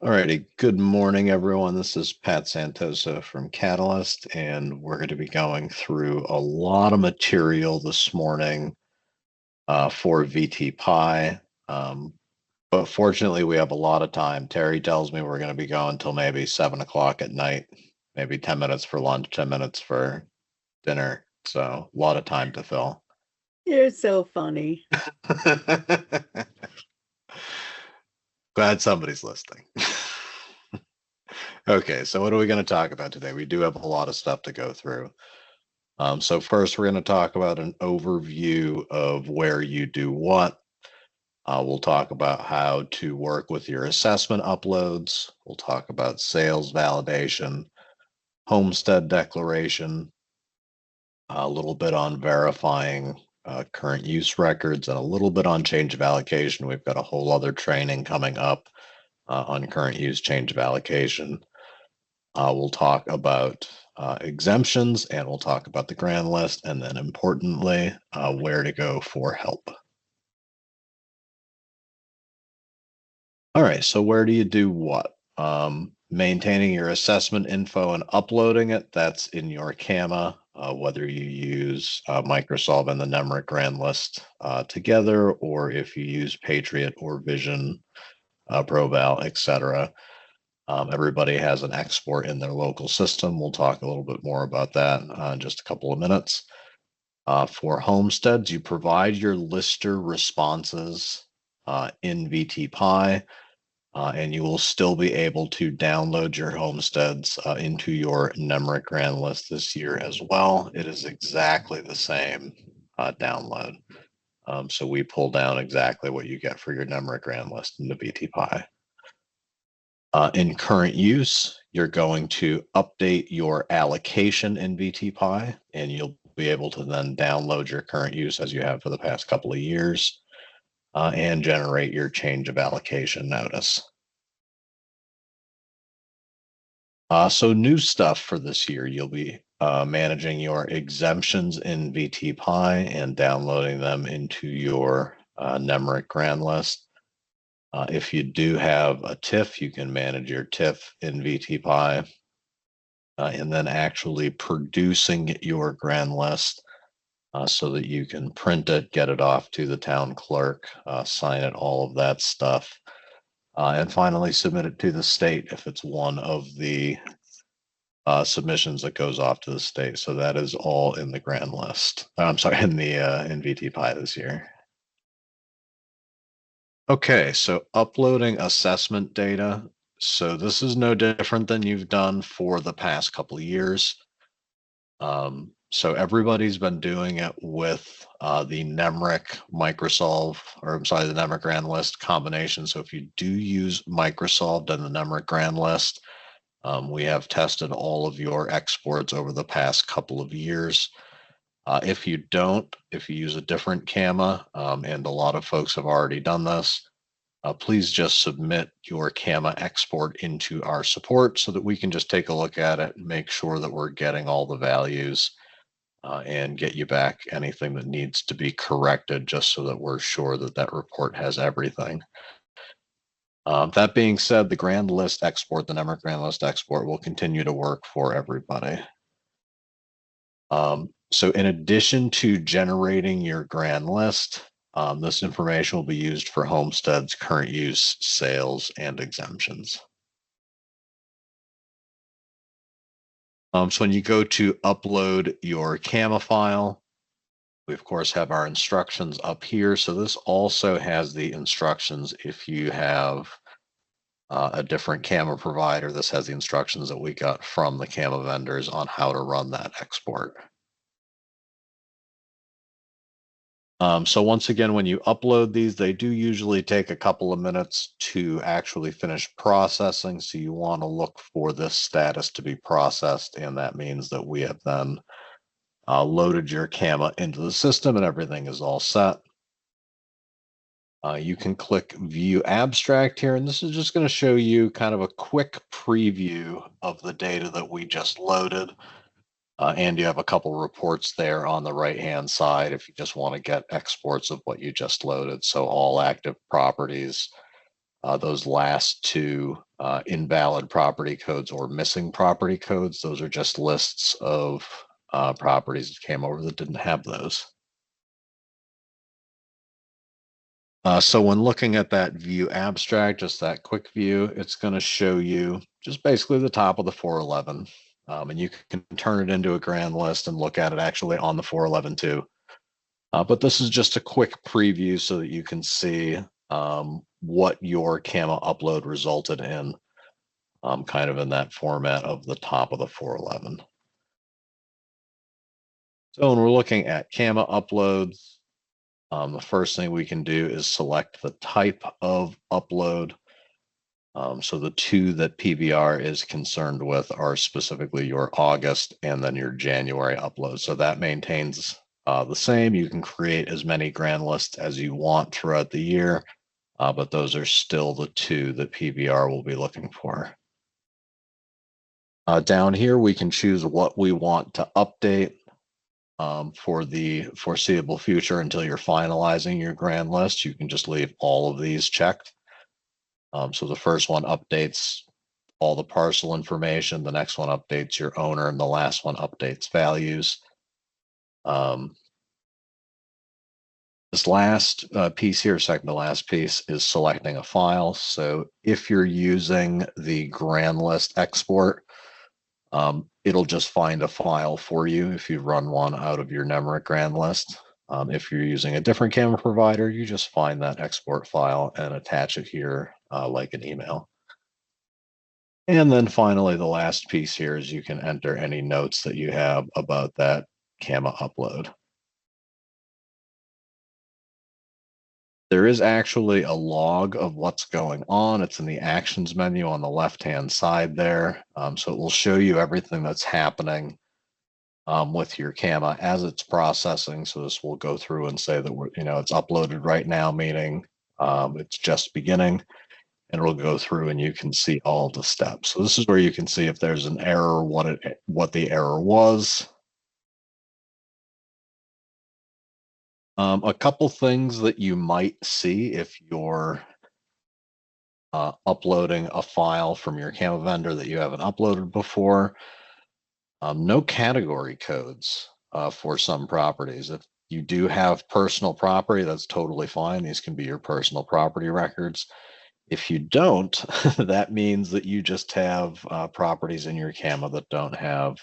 Alrighty, good morning, everyone. This is Pat Santosa from Catalyst, and we're going to be going through a lot of material this morning for VTPIE. But fortunately, we have a lot of time. Terry tells me we're going to be going till maybe 7 o'clock at night, maybe 10 minutes for lunch, 10 minutes for dinner. So a lot of time to fill. You're so funny. Glad somebody's listening. Okay, so what are we going to talk about today? We do have a lot of stuff to go through. So first, we're going to talk about an overview of where you do what. We'll talk about how to work with your assessment uploads. We'll talk about sales validation, homestead declaration, a little bit on verifying current use records, and a little bit on change of allocation. We've got a whole other training coming up on current use change of allocation. We'll talk about exemptions, and we'll talk about the grand list, and then importantly, where to go for help. All right, so where do you do what? Maintaining your assessment info and uploading it, that's in your CAMA, whether you use Microsolve and the NEMRIC grand list together, or if you use Patriot or Vision, ProVal, etc. Everybody has an export in their local system. We'll talk a little bit more about that in just a couple of minutes. For homesteads, you provide your lister responses in VTPIE, and you will still be able to download your homesteads into your NEMRIC grand list this year as well. It is exactly the same download. So we pull down exactly what you get for your NEMRIC grand list in the VTPIE. In current use, you're going to update your allocation in VTPIE, and you'll be able to then download your current use as you have for the past couple of years and generate your change of allocation notice. So new stuff for this year, you'll be managing your exemptions in VTPIE and downloading them into your NEMRIC grand list. If you do have a TIF, you can manage your TIF in VTPIE, and then actually producing your grand list so that you can print it, get it off to the town clerk, sign it, all of that stuff. And finally submit it to the state if it's one of the submissions that goes off to the state. So that is all in the grand list. I'm sorry, in VTPIE this year. Okay, so uploading assessment data. So this is no different than you've done for the past couple of years. So everybody's been doing it with the NEMRIC Microsolve, or I'm sorry, the NEMRIC grand list combination. So if you do use Microsolve and the NEMRIC grand list, we have tested all of your exports over the past couple of years. If you don't, if you use a different CAMA, and a lot of folks have already done this, please just submit your CAMA export into our support so that we can just take a look at it and make sure that we're getting all the values and get you back anything that needs to be corrected, just so that we're sure that that report has everything. That being said, the grand list export, the NEMRIC grand list export, will continue to work for everybody. So in addition to generating your grand list, this information will be used for homesteads, current use, sales, and exemptions. So when you go to upload your CAMA file, we of course have our instructions up here. So this also has the instructions if you have a different CAMA provider. This has the instructions that we got from the CAMA vendors on how to run that export. So once again, when you upload these, they do usually take a couple of minutes to actually finish processing. So you want to look for this status to be processed. And that means that we have then loaded your CAMA into the system and everything is all set. You can click View Abstract here, and this is just going to show you kind of a quick preview of the data that we just loaded. And you have a couple reports there on the right-hand side if you just want to get exports of what you just loaded. So all active properties, those last two invalid property codes or missing property codes, those are just lists of properties that came over that didn't have those. So when looking at that view abstract, just that quick view, it's going to show you just basically the top of the 411. And you can turn it into a grand list and look at it actually on the 411 too. But this is just a quick preview so that you can see what your CAMA upload resulted in, kind of in that format of the top of the 411. So when we're looking at CAMA uploads, the first thing we can do is select the type of upload. So the two that PBR is concerned with are specifically your August and then your January upload. So that maintains the same. You can create as many grand lists as you want throughout the year, but those are still the two that PBR will be looking for. Down here, we can choose what we want to update for the foreseeable future until you're finalizing your grand list. You can just leave all of these checked. So the first one updates all the parcel information. The next one updates your owner, and the last one updates values. This last piece here, second to last piece, is selecting a file. So if you're using the grand list export, it'll just find a file for you if you run one out of your Nemrick grand list. If you're using a different camera provider, you just find that export file and attach it here like an email. And then finally, the last piece here is you can enter any notes that you have about that CAMA upload. There is actually a log of what's going on. It's in the actions menu on the left-hand side there. So it will show you everything that's happening with your CAMA as it's processing. So this will go through and say that it's uploaded right now, meaning it's just beginning, and it'll go through and you can see all the steps. So this is where you can see if there's an error, what the error was. A couple things that you might see if you're uploading a file from your CAMA vendor that you haven't uploaded before. No category codes for some properties. If you do have personal property, that's totally fine. These can be your personal property records. If you don't, that means that you just have properties in your CAMA that don't have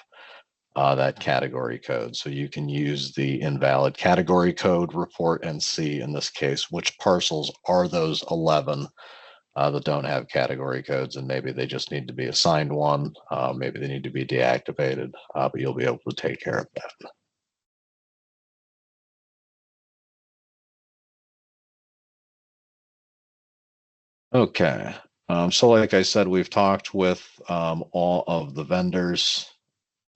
that category code. So you can use the invalid category code report and see, in this case, which parcels are those 11 that don't have category codes, and maybe they just need to be assigned one. Maybe they need to be deactivated, but you'll be able to take care of that. Okay, so like I said, we've talked with all of the vendors.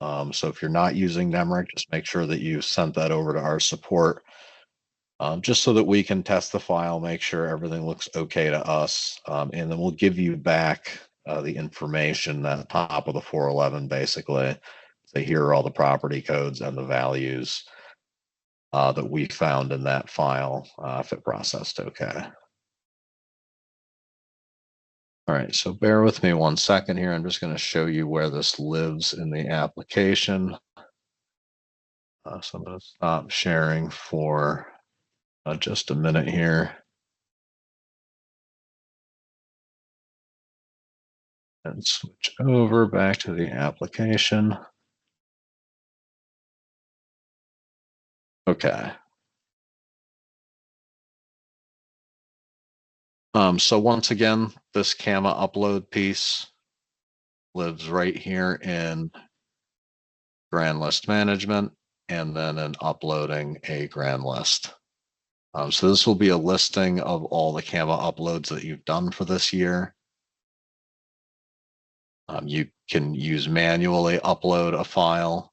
So if you're not using Nemrick, just make sure that you sent that over to our support, just so that we can test the file, make sure everything looks okay to us, and then we'll give you back the information at the top of the 411, basically. So here are all the property codes and the values that we found in that file if it processed okay. All right, so bear with me 1 second here. I'm just going to show you where this lives in the application. So I'm going to stop sharing for just a minute here. And switch over back to the application. Okay. So once again, this CAMA upload piece lives right here in grand list management, and then in uploading a grand list. So this will be a listing of all the CAMA uploads that you've done for this year. You can use manually upload a file,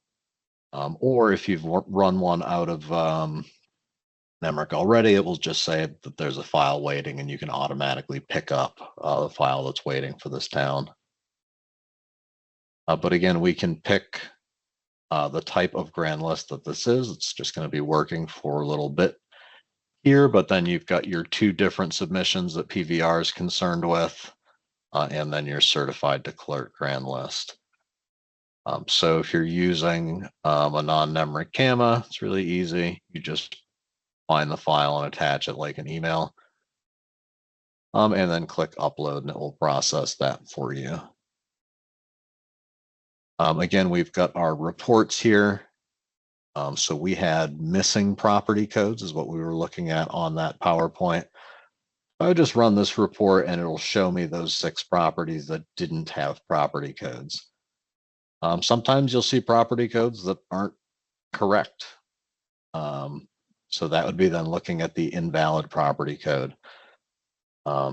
or if you've run one out of Nemrick already, it will just say that there's a file waiting and you can automatically pick up the file that's waiting for this town. But again, we can pick the type of grand list that this is. It's just going to be working for a little bit here, but then you've got your two different submissions that PVR is concerned with, and then your certified to clerk grand list. So if you're using a non-NEMRIC CAMA, it's really easy. You just find the file and attach it like an email, and then click upload and it will process that for you. Again, we've got our reports here. So we had missing property codes is what we were looking at on that PowerPoint. I would just run this report and it'll show me those 6 properties that didn't have property codes. Sometimes you'll see property codes that aren't correct. So that would be then looking at the invalid property code.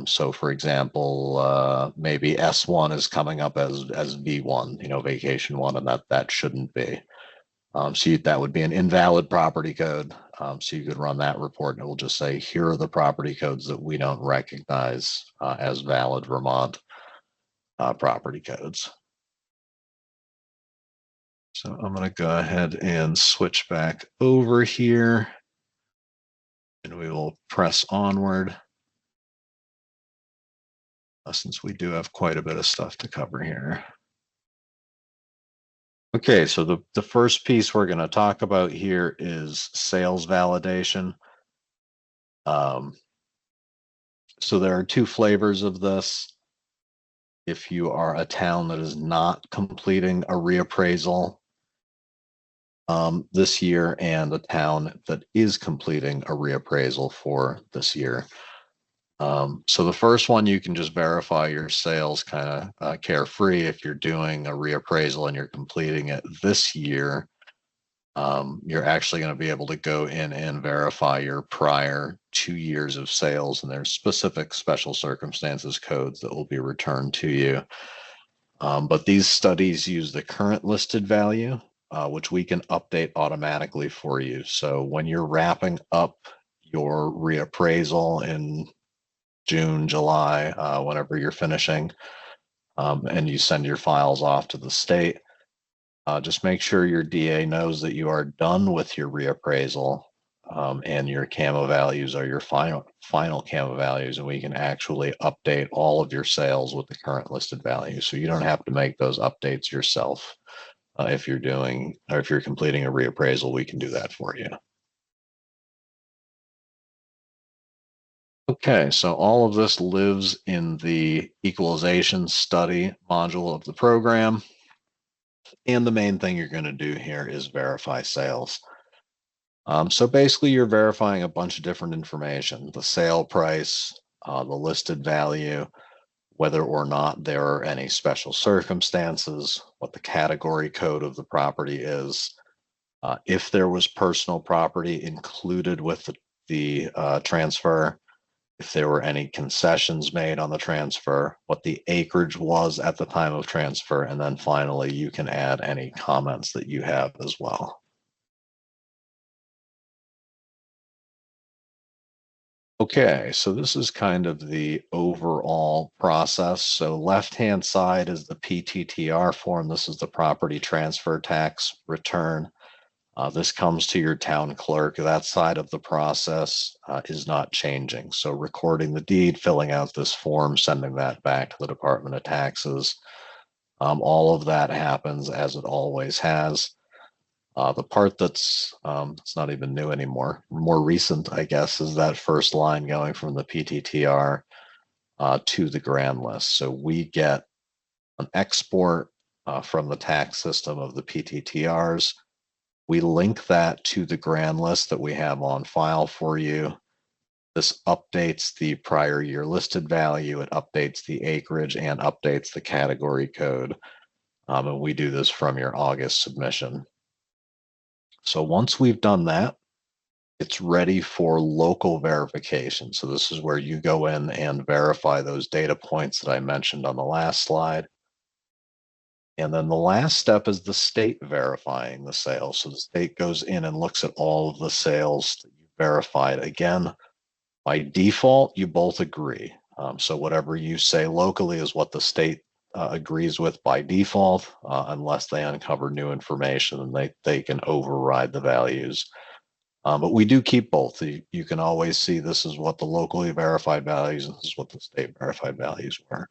So for example, maybe S1 is coming up as V1, vacation 1, and that shouldn't be. So that would be an invalid property code. So you could run that report and it will just say, here are the property codes that we don't recognize as valid Vermont property codes. So I'm going to go ahead and switch back over here and we will press onward. Since we do have quite a bit of stuff to cover here. Okay, so the first piece we're going to talk about here is sales validation. So there are 2 flavors of this. If you are a town that is not completing a reappraisal this year and a town that is completing a reappraisal for this year. So the first one, you can just verify your sales kind of carefree. If you're doing a reappraisal and you're completing it this year, you're actually going to be able to go in and verify your prior 2 years of sales, and there's specific special circumstances codes that will be returned to you. But these studies use the current listed value, which we can update automatically for you. So when you're wrapping up your reappraisal in June, July, whenever you're finishing, and you send your files off to the state, just make sure your DA knows that you are done with your reappraisal, and your CAMA values are your final CAMA values, and we can actually update all of your sales with the current listed value. So you don't have to make those updates yourself. If you're completing a reappraisal, we can do that for you. Okay, so all of this lives in the equalization study module of the program. And the main thing you're going to do here is verify sales. So basically you're verifying a bunch of different information, the sale price, the listed value, whether or not there are any special circumstances, what the category code of the property is, if there was personal property included with the transfer, if there were any concessions made on the transfer, what the acreage was at the time of transfer, and then finally you can add any comments that you have as well. Okay, so this is kind of the overall process. So left-hand side is the PTTR form. This is the property transfer tax return. This comes to your town clerk. That side of the process is not changing. So recording the deed, filling out this form, sending that back to the Department of Taxes. All of that happens as it always has. The part that's it's not even new anymore, more recent, I guess, is that first line going from the PTTR to the grand list. So we get an export from the tax system of the PTTRs. We link that to the grand list that we have on file for you. This updates the prior year listed value, it updates the acreage, and updates the category code. And we do this from your August submission. So once we've done that, it's ready for local verification. So this is where you go in and verify those data points that I mentioned on the last slide. And then the last step is the state verifying the sales. So the state goes in and looks at all of the sales that you verified. Again, by default, you both agree. So whatever you say locally is what the state agrees with by default, unless they uncover new information and they can override the values But we do keep both. You can always see this is what the locally verified values and this is what the state verified values were.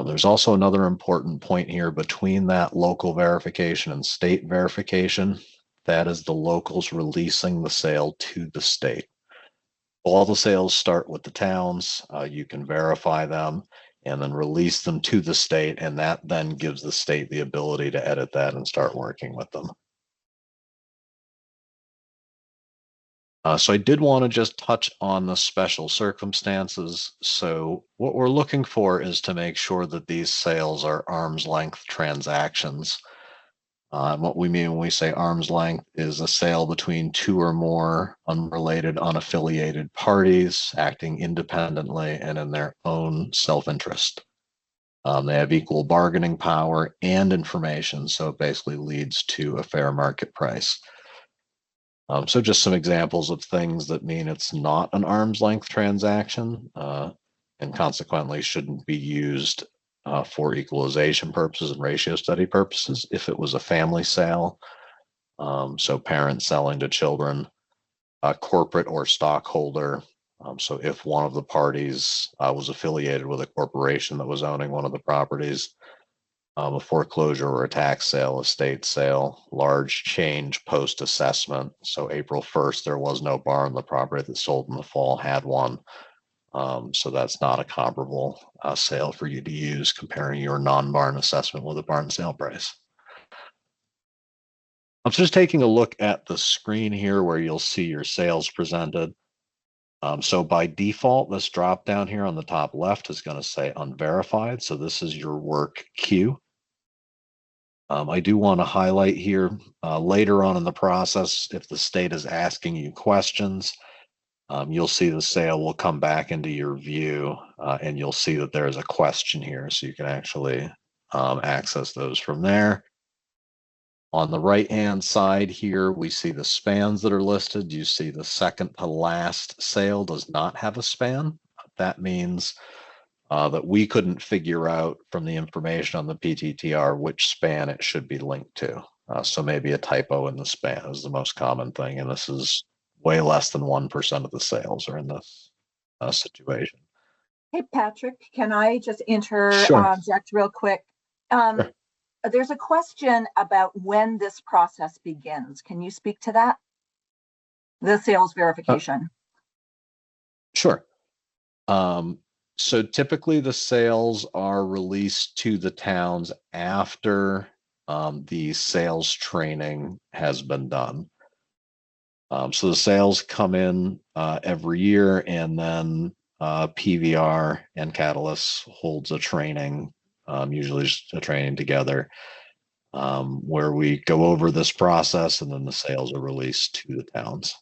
There's also another important point here between that local verification and state verification. That is the locals releasing the sale to the state. All the sales start with the towns. You can verify them and then release them to the state, and that then gives the state the ability to edit that and start working with them. So I did want to just touch on the special circumstances. So what we're looking for is to make sure that these sales are arm's length transactions. And what we mean when we say arm's length is a sale between two or more unrelated, unaffiliated parties acting independently and in their own self-interest. They have equal bargaining power and information, so it basically leads to a fair market price. So just some examples of things that mean it's not an arm's length transaction and consequently shouldn't be used for equalization purposes and ratio study purposes. If it was a family sale, so parents selling to children, a corporate or stockholder. So if one of the parties was affiliated with a corporation that was owning one of the properties, a foreclosure or a tax sale, estate sale, large change post-assessment. So April 1st, there was no barn. The property that sold in the fall had one. So that's not a comparable sale for you to use comparing your non-barn assessment with a barn sale price. I'm just taking a look at the screen here where you'll see your sales presented. So by default, this drop down here on the top left is going to say unverified. So this is your work queue. I do want to highlight here later on in the process, if the state is asking you questions, you'll see the sale will come back into your view and you'll see that there is a question here. So you can actually access those from there. On the right-hand side here, we see the spans that are listed. You see the second to last sale does not have a span. That means that we couldn't figure out from the information on the PTTR which span it should be linked to. So maybe a typo in the span is the most common thing, and this is way less than 1% of the sales are in this situation. Hey, Patrick, can I just interject real quick? Sure. There's a question about when this process begins. Can you speak to that? The sales verification. Sure. So typically the sales are released to the towns after the sales training has been done. So the sales come in every year, and then PVR and Catalyst holds a training, usually just a training together, where we go over this process, and then the sales are released to the towns.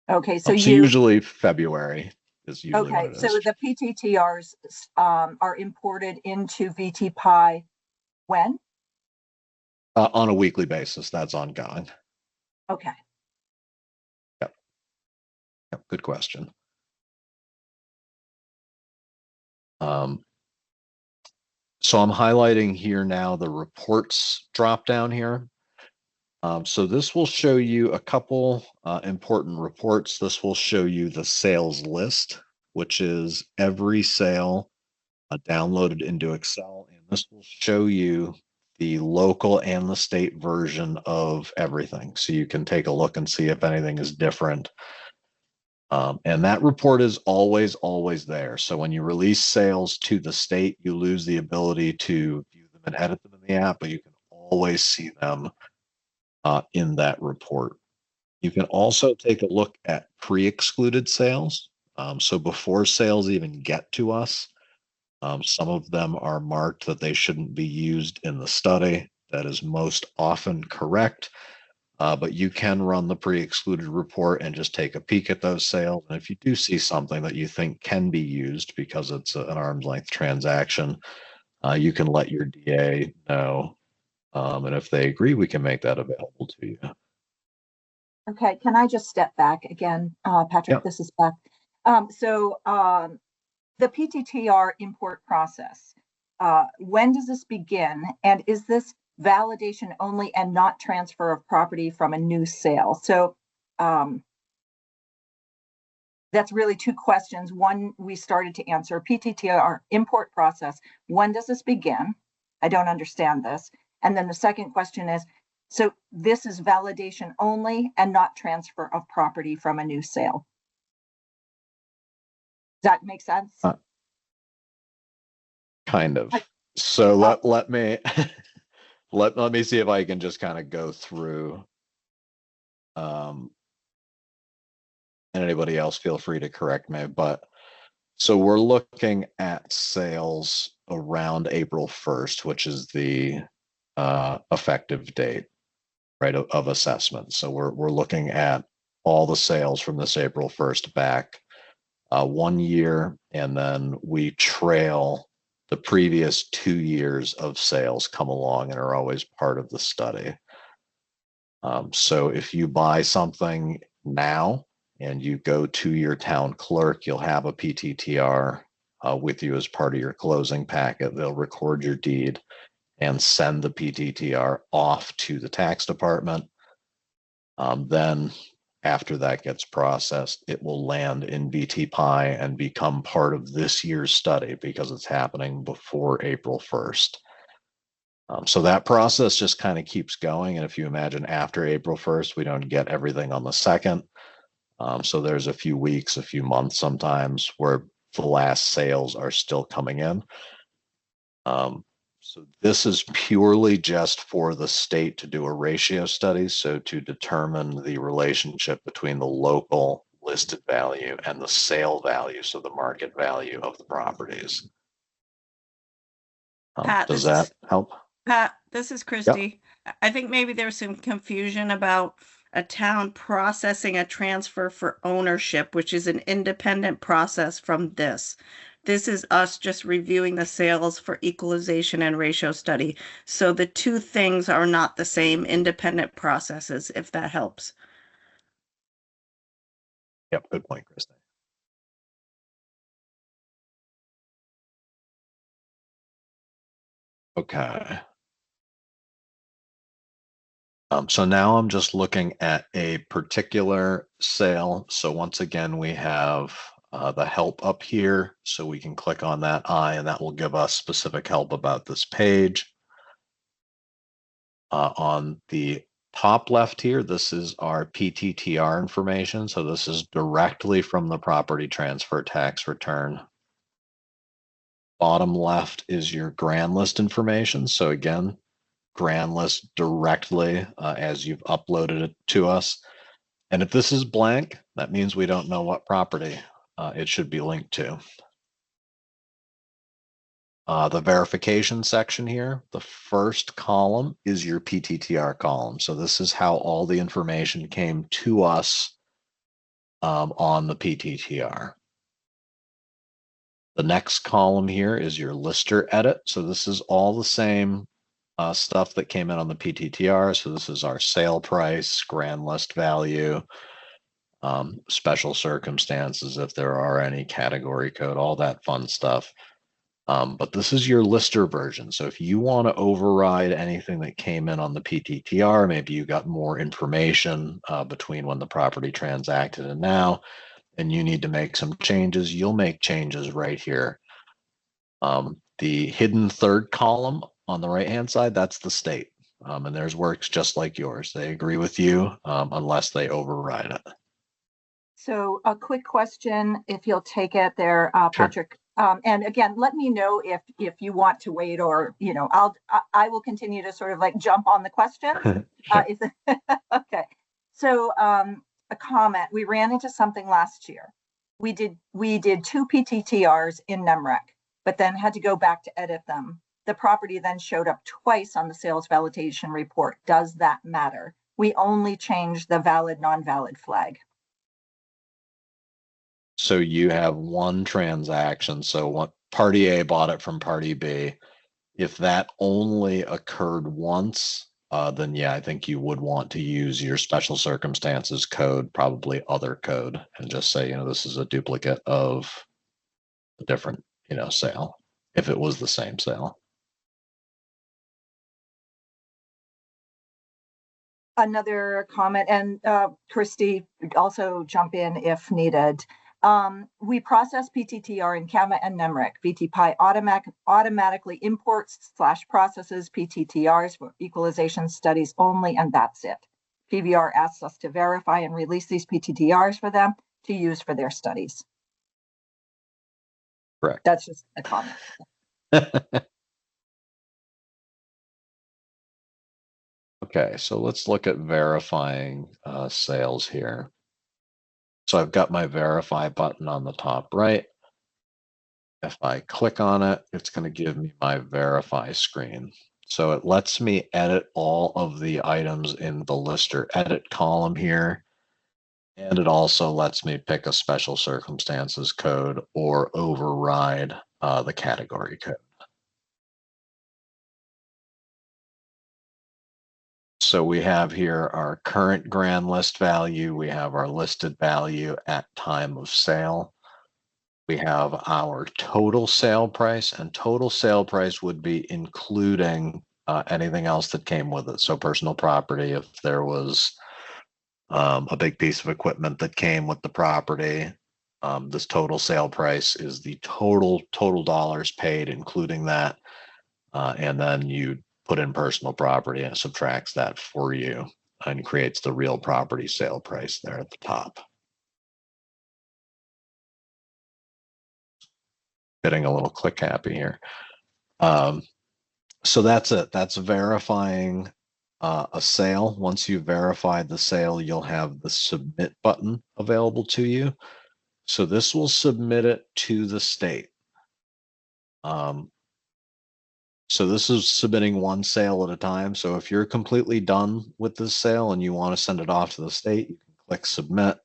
Okay, so usually February. Okay, so the PTTRs are imported into VTPIE when? On a weekly basis. That's ongoing. Okay. Yep. Good question. So I'm highlighting here now the reports drop down here. So this will show you a couple important reports. This will show you the sales list, which is every sale downloaded into Excel. And this will show you the local and the state version of everything. So you can take a look and see if anything is different. And that report is always there. So when you release sales to the state, you lose the ability to view them and edit them in the app, but you can always see them in that report. You can also take a look at pre-excluded sales. So before sales even get to us, some of them are marked that they shouldn't be used in the study. That is most often correct, but you can run the pre-excluded report and just take a peek at those sales. And if you do see something that you think can be used because it's an arm's length transaction, you can let your DA know. And if they agree, we can make that available to you. Okay, can I just step back again, Patrick? Yep. This is Beth. The PTTR import process, when does this begin? And is this validation only and not transfer of property from a new sale. So that's really two questions. One, we started to answer PTTR import process. When does this begin? I don't understand this. And then the second question is, so this is validation only and not transfer of property from a new sale. Does that make sense? Kind of. So let me let me see if I can just kind of go through. And anybody else feel free to correct me, but so we're looking at sales around April 1st, which is the effective date, right, of assessment. So we're looking at all the sales from this April 1st back 1 year, and then we trail the previous 2 years of sales come along and are always part of the study. So if you buy something now and you go to your town clerk, you'll have a PTTR with you as part of your closing packet. They'll record your deed and send the PTTR off to the tax department. Then after that gets processed, it will land in VTPIE and become part of this year's study because it's happening before April 1st. So that process just kind of keeps going. And if you imagine after April 1st, we don't get everything on the 2nd. So there's a few weeks, a few months sometimes where the last sales are still coming in. So this is purely just for the state to do a ratio study. So to determine the relationship between the local listed value and the sale value, so the market value of the properties. Pat, Does that help? Pat, this is Christy. I think maybe there's some confusion about a town processing a transfer for ownership, which is an independent process from this. This is us just reviewing the sales for equalization and ratio study. So the two things are not the same independent processes, if that helps. Yep, good point, Christy. Okay. So now I'm just looking at a particular sale. So once again, we have the help up here. So we can click on that eye and that will give us specific help about this page. On the top left here, this is our PTTR information. So this is directly from the property transfer tax return. Bottom left is your grand list information. So again, grand list directly as you've uploaded it to us. And if this is blank, that means we don't know what property it should be linked to. The verification section here, the first column is your PTTR column. So this is how all the information came to us on the PTTR. The next column here is your lister edit. So this is all the same stuff that came in on the PTTR. So this is our sale price, grand list value, special circumstances, if there are any, category code, all that fun stuff. But this is your lister version. So if you want to override anything that came in on the PTTR, maybe you got more information between when the property transacted and now, and you need to make some changes, you'll make changes right here. The hidden third column on the right-hand side, that's the state. And theirs works just like yours. They agree with you unless they override it. So a quick question, if you'll take it there, Patrick. And again, let me know if you want to wait, or I will continue to sort of like jump on the question. Okay. So a comment. We ran into something last year. We did 2 PTTRs in NEMREC, but then had to go back to edit them. The property then showed up twice on the sales validation report. Does that matter? We only changed the valid, non-valid flag. So you have one transaction. So what party A bought it from party B. If that only occurred once, then yeah, I think you would want to use your special circumstances code, probably other code, and just say, this is a duplicate of a different, sale, if it was the same sale. Another comment, and Christy, also jump in if needed. We process PTTR in CAMA and NEMRIC. VTPIE automatically imports / processes PTTRs for equalization studies only, and that's it. PVR asks us to verify and release these PTTRs for them to use for their studies. Correct. That's just a comment. Okay, so let's look at verifying sales here. So I've got my verify button on the top right. If I click on it, it's going to give me my verify screen. So it lets me edit all of the items in the list or edit column here. And it also lets me pick a special circumstances code or override the category code. So we have here our current grand list value. We have our listed value at time of sale. We have our total sale price, and total sale price would be including anything else that came with it. So personal property, if there was a big piece of equipment that came with the property, this total sale price is the total dollars paid, including that. And then you put in personal property and it subtracts that for you and creates the real property sale price there at the top. Getting a little click happy here. So that's it. That's verifying a sale. Once you've verified the sale, you'll have the submit button available to you. So this will submit it to the state. So this is submitting one sale at a time. So if you're completely done with this sale and you want to send it off to the state, you can click submit.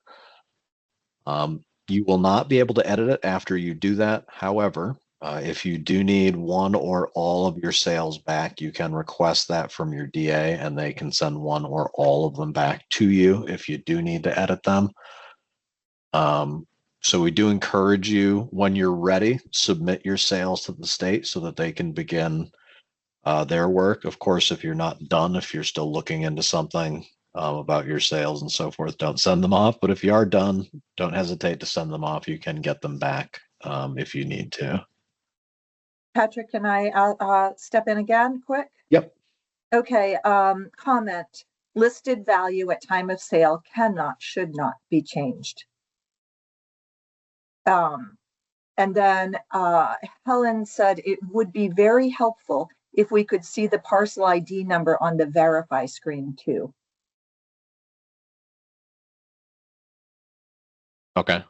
You will not be able to edit it after you do that. However, if you do need one or all of your sales back, you can request that from your DA and they can send one or all of them back to you if you do need to edit them. So we do encourage you, when you're ready, submit your sales to the state so that they can begin their work. Of course, if you're not done, if you're still looking into something about your sales and so forth, don't send them off. But if you are done, don't hesitate to send them off. You can get them back if you need to. Patrick, can I step in again quick? Yep. Okay, comment. Listed value at time of sale should not be changed. And then Helen said it would be very helpful if we could see the parcel ID number on the verify screen too. Okay.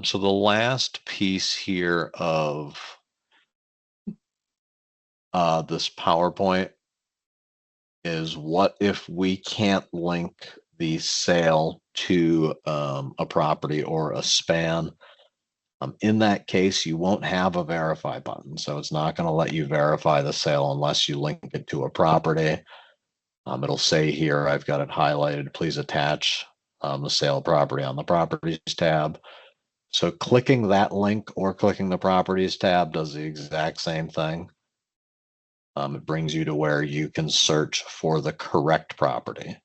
So the last piece here of this PowerPoint is what if we can't link the sale to a property or a span. In that case, you won't have a verify button. So it's not going to let you verify the sale unless you link it to a property. It'll say here, I've got it highlighted, please attach the sale property on the properties tab. So clicking that link or clicking the properties tab does the exact same thing. It brings you to where you can search for the correct property.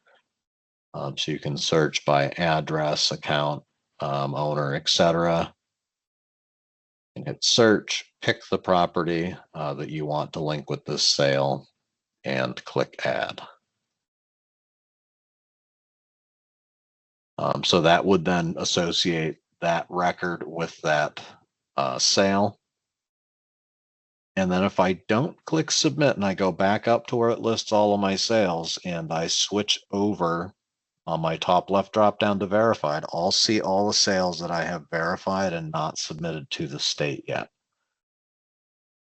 So you can search by address, account, owner, etc. And hit search, pick the property that you want to link with this sale, and click add. So that would then associate that record with that sale. And then if I don't click submit and I go back up to where it lists all of my sales and I switch over on my top left drop down to verified, I'll see all the sales that I have verified and not submitted to the state yet.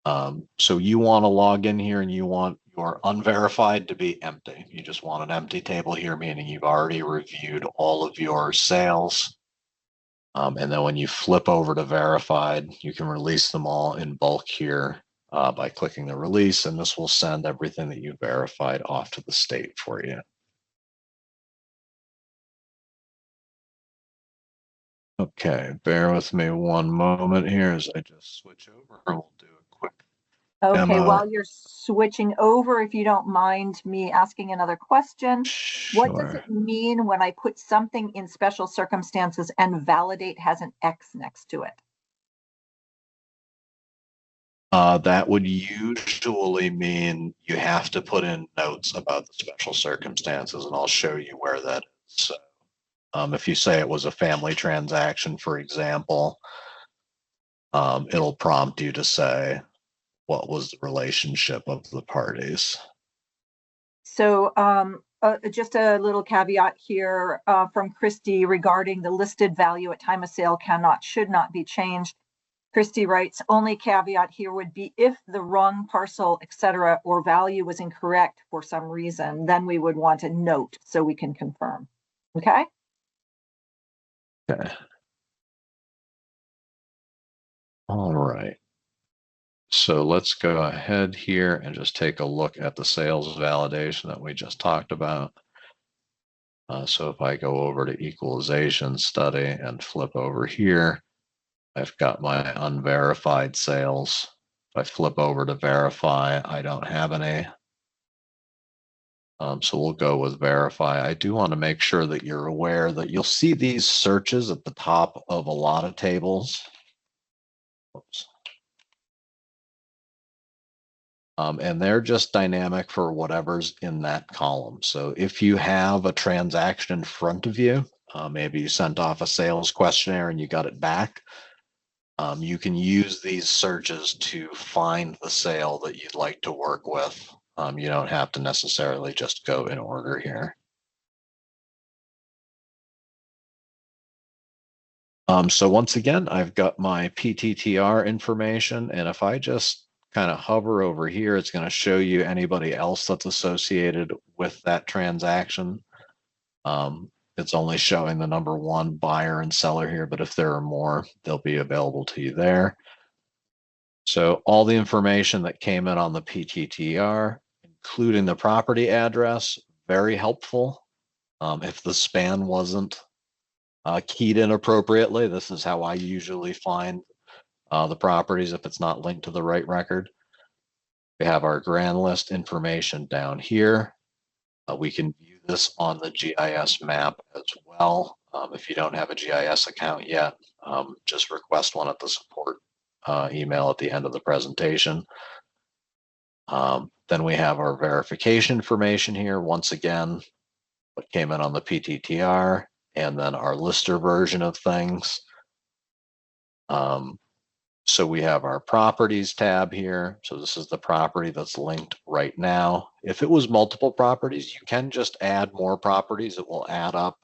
So you want to log in here and you want your unverified to be empty. You just want an empty table here, meaning you've already reviewed all of your sales. And then when you flip over to verified, you can release them all in bulk here by clicking the release, and this will send everything that you verified off to the state for you. Okay, bear with me one moment here as I just switch over. We'll do a quick Okay, Emma. while you're switching over, if you don't mind me asking another question, what does Sure. it mean when I put something in special circumstances and validate has an X next to it? That would usually mean you have to put in notes about the special circumstances, and I'll show you where that is. So, if you say it was a family transaction, for example, it'll prompt you to say what was the relationship of the parties. So just a little caveat here from Christy regarding the listed value at time of sale should not be changed. Christy writes, only caveat here would be if the wrong parcel, etc., or value was incorrect for some reason, then we would want a note so we can confirm. Okay. Okay. All right. So let's go ahead here and just take a look at the sales validation that we just talked about. So if I go over to equalization study and flip over here, I've got my unverified sales. If I flip over to verify, I don't have any. So we'll go with verify. I do want to make sure that you're aware that you'll see these searches at the top of a lot of tables. Oops. And they're just dynamic for whatever's in that column. So if you have a transaction in front of you, maybe you sent off a sales questionnaire and you got it back, you can use these searches to find the sale that you'd like to work with. You don't have to necessarily just go in order here. So once again, I've got my PTTR information, and if I just kind of hover over here, it's going to show you anybody else that's associated with that transaction. It's only showing the number one buyer and seller here, but if there are more, they'll be available to you there. So all the information that came in on the PTTR, including the property address, very helpful. If the span wasn't keyed in appropriately, this is how I usually find the properties if it's not linked to the right record. We have our grand list information down here. We can view this on the GIS map as well. If you don't have a GIS account yet, just request one at the support email at the end of the presentation. Then we have our verification information here. Once again, what came in on the PTTR, and then our lister version of things. So we have our properties tab here. So this is the property that's linked right now. If it was multiple properties, you can just add more properties. It will add up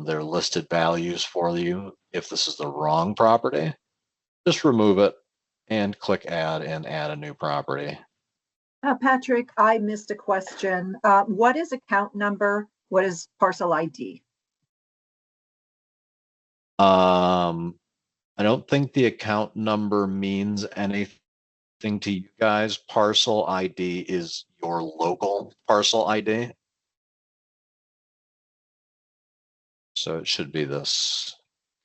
their listed values for you. If this is the wrong property, just remove it and click add and add a new property. Patrick, I missed a question. What is account number? What is parcel ID? I don't think the account number means anything to you guys. Parcel ID is your local parcel ID. So it should be this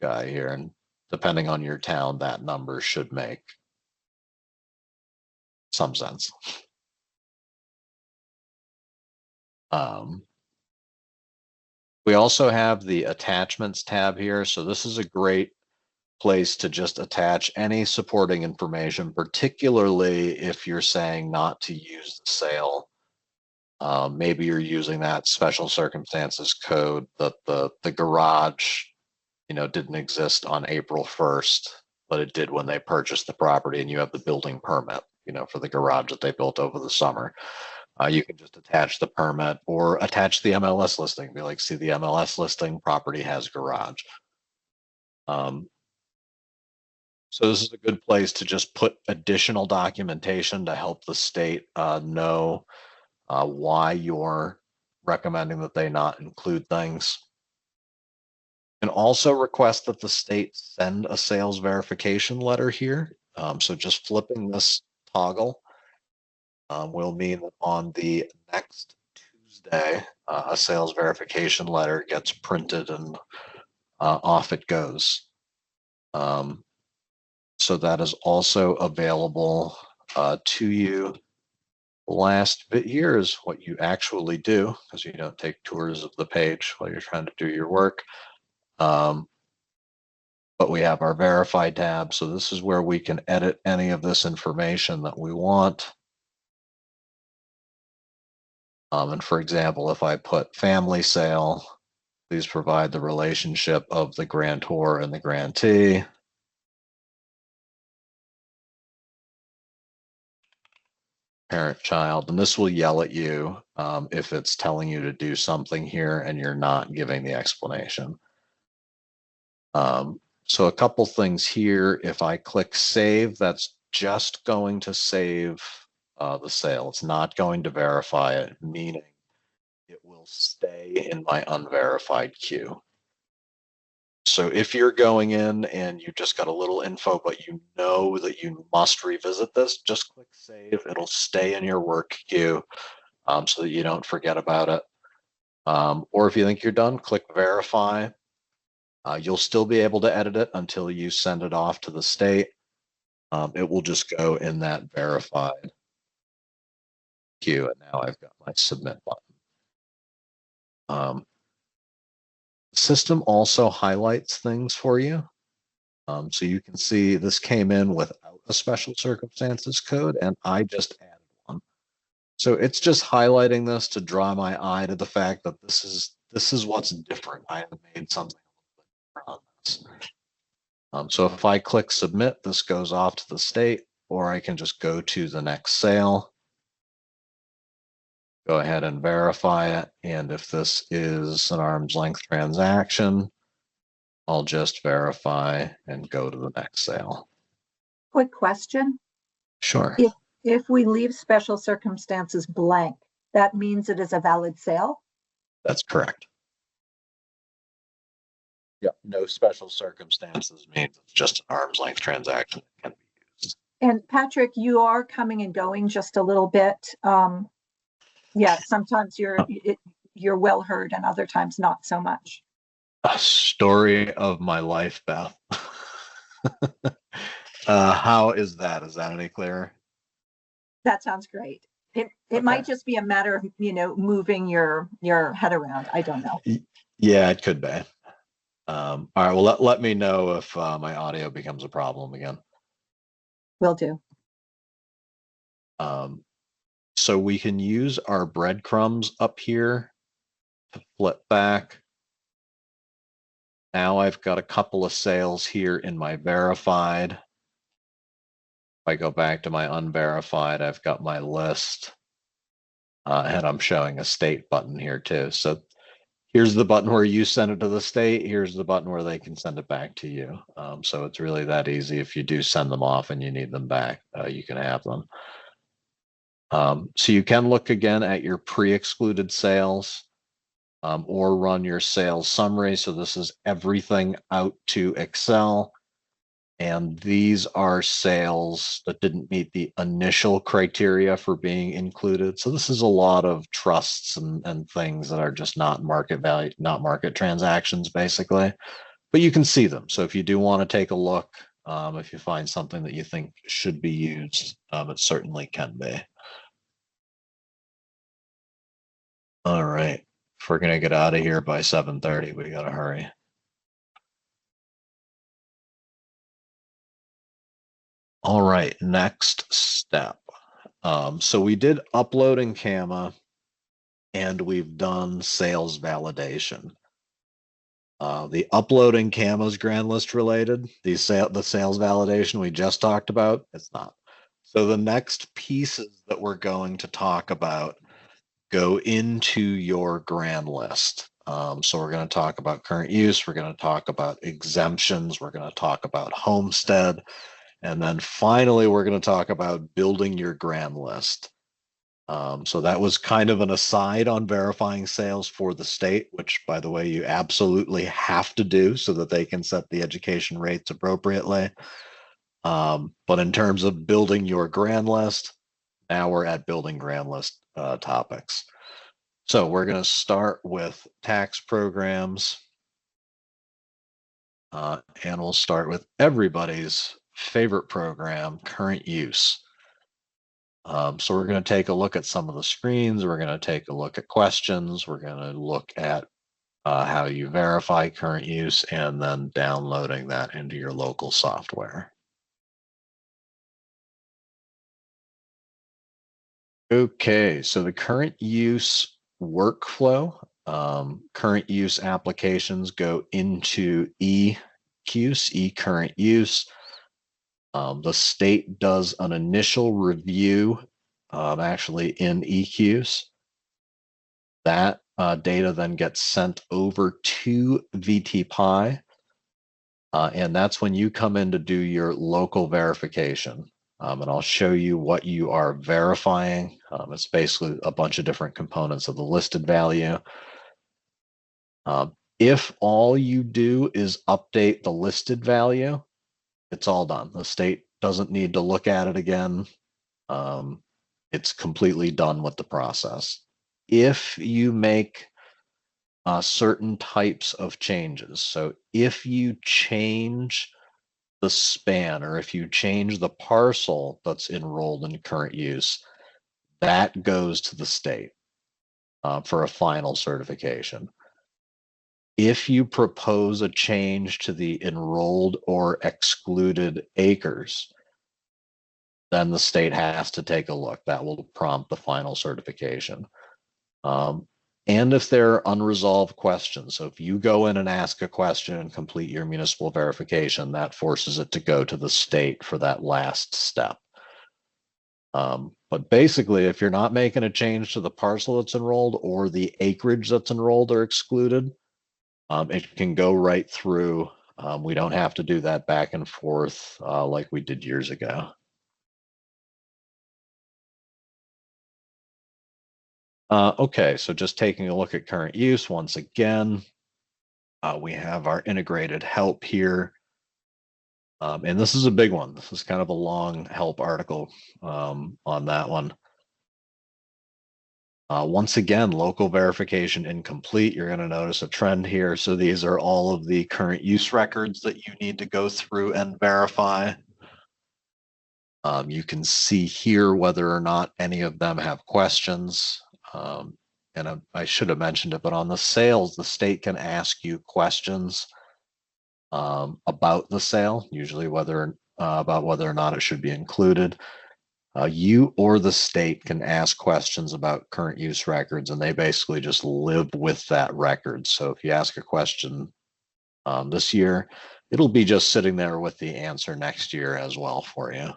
guy here. And depending on your town, that number should make some sense. We also have the attachments tab here. So this is a great place to just attach any supporting information, particularly if you're saying not to use the sale. Maybe you're using that special circumstances code that the garage, didn't exist on April 1st, but it did when they purchased the property, and you have the building permit, for the garage that they built over the summer. You can just attach the permit or attach the MLS listing. Be like, see the MLS listing, property has garage. So this is a good place to just put additional documentation to help the state know why you're recommending that they not include things. And also request that the state send a sales verification letter here. So just flipping this toggle will mean that on the next Tuesday, a sales verification letter gets printed and off it goes. So that is also available to you. Last bit here is what you actually do, because you don't take tours of the page while you're trying to do your work. But we have our verify tab. So this is where we can edit any of this information that we want. And for example, if I put family sale, please provide the relationship of the grantor and the grantee. Parent child, and this will yell at you if it's telling you to do something here and you're not giving the explanation. So a couple things here. If I click save, that's just going to save the sale. It's not going to verify it, meaning it will stay in my unverified queue. So if you're going in and you just got a little info, but you know that you must revisit this, just click save. It'll stay in your work queue so that you don't forget about it. Or if you think you're done, click verify. You'll still be able to edit it until you send it off to the state. It will just go in that verified queue. And now I've got my submit button. The system also highlights things for you. So you can see this came in without a special circumstances code, and I just added one. So it's just highlighting this to draw my eye to the fact that this is what's different. I have made something on this. So if I click submit, this goes off to the state, or I can just go to the next sale. Go ahead and verify it. And if this is an arm's length transaction, I'll just verify and go to the next sale. Quick question. Sure. If we leave special circumstances blank, that means it is a valid sale? That's correct. Yep. No special circumstances means it's just an arm's length transaction that can be used. And Patrick, you are coming and going just a little bit. Yeah, sometimes you're well heard and other times not so much. A story of my life, Beth. How is that? Is that any clearer? That sounds great. It Okay. might just be a matter of, moving your head around. I don't know. Yeah, it could be. All right. Well, let me know if my audio becomes a problem again. Will do. So we can use our breadcrumbs up here to flip back. Now I've got a couple of sales here in my verified. If I go back to my unverified, I've got my list. And I'm showing a state button here too. So here's the button where you send it to the state. Here's the button where they can send it back to you. So it's really that easy. If you do send them off and you need them back, you can have them. So you can look again at your pre-excluded sales or run your sales summary. So this is everything out to Excel. And these are sales that didn't meet the initial criteria for being included. So this is a lot of trusts and things that are just not market value, not market transactions, basically. But you can see them. So if you do want to take a look, if you find something that you think should be used, it certainly can be. All right. If we're going to get out of here by 7:30, we got to hurry. All right, next step. So we did uploading CAMA and we've done sales validation. The uploading CAMA is grand list related. The sales validation we just talked about, it's not. So the next pieces that we're going to talk about go into your grand list. So we're going to talk about current use. We're going to talk about exemptions. We're going to talk about homestead. And then finally, we're going to talk about building your grand list. So that was kind of an aside on verifying sales for the state, which, by the way, you absolutely have to do so that they can set the education rates appropriately. But in terms of building your grand list, now we're at building grand list topics. So we're going to start with tax programs. And we'll start with everybody's favorite program, current use. So we're going to take a look at some of the screens. We're going to take a look at questions. We're going to look at how you verify current use and then downloading that into your local software. Okay, so the current use workflow, current use applications go into eCUSE, current use. The state does an initial review, actually in eCUSE. That data then gets sent over to VTPIE, and that's when you come in to do your local verification. And I'll show you what you are verifying. It's basically a bunch of different components of the listed value. If all you do is update the listed value, it's all done. The state doesn't need to look at it again. It's completely done with the process. If you make certain types of changes, so if you change the span or if you change the parcel that's enrolled in current use, that goes to the state for a final certification. If you propose a change to the enrolled or excluded acres, then the state has to take a look. That will prompt the final certification. And if there are unresolved questions, so if you go in and ask a question and complete your municipal verification, that forces it to go to the state for that last step. But basically, if you're not making a change to the parcel that's enrolled or the acreage that's enrolled or excluded, it can go right through. We don't have to do that back and forth like we did years ago. Okay, so just taking a look at current use once again, we have our integrated help here. And this is a big one. This is kind of a long help article on that one. Once again, local verification incomplete. You're going to notice a trend here. So these are all of the current use records that you need to go through and verify. You can see here whether or not any of them have questions. And I should have mentioned it, but on the sales, the state can ask you questions about the sale, usually about whether or not it should be included. You or the state can ask questions about current use records, and they basically just live with that record. So if you ask a question this year, it'll be just sitting there with the answer next year as well for you.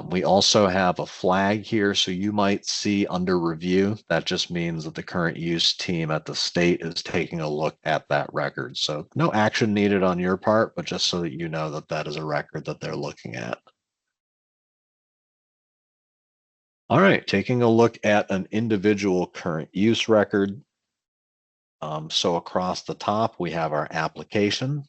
We also have a flag here, so you might see under review. That just means that the current use team at the state is taking a look at that record. So no action needed on your part, but just so that you know that that is a record that they're looking at. All right, taking a look at an individual current use record. So across the top, we have our application.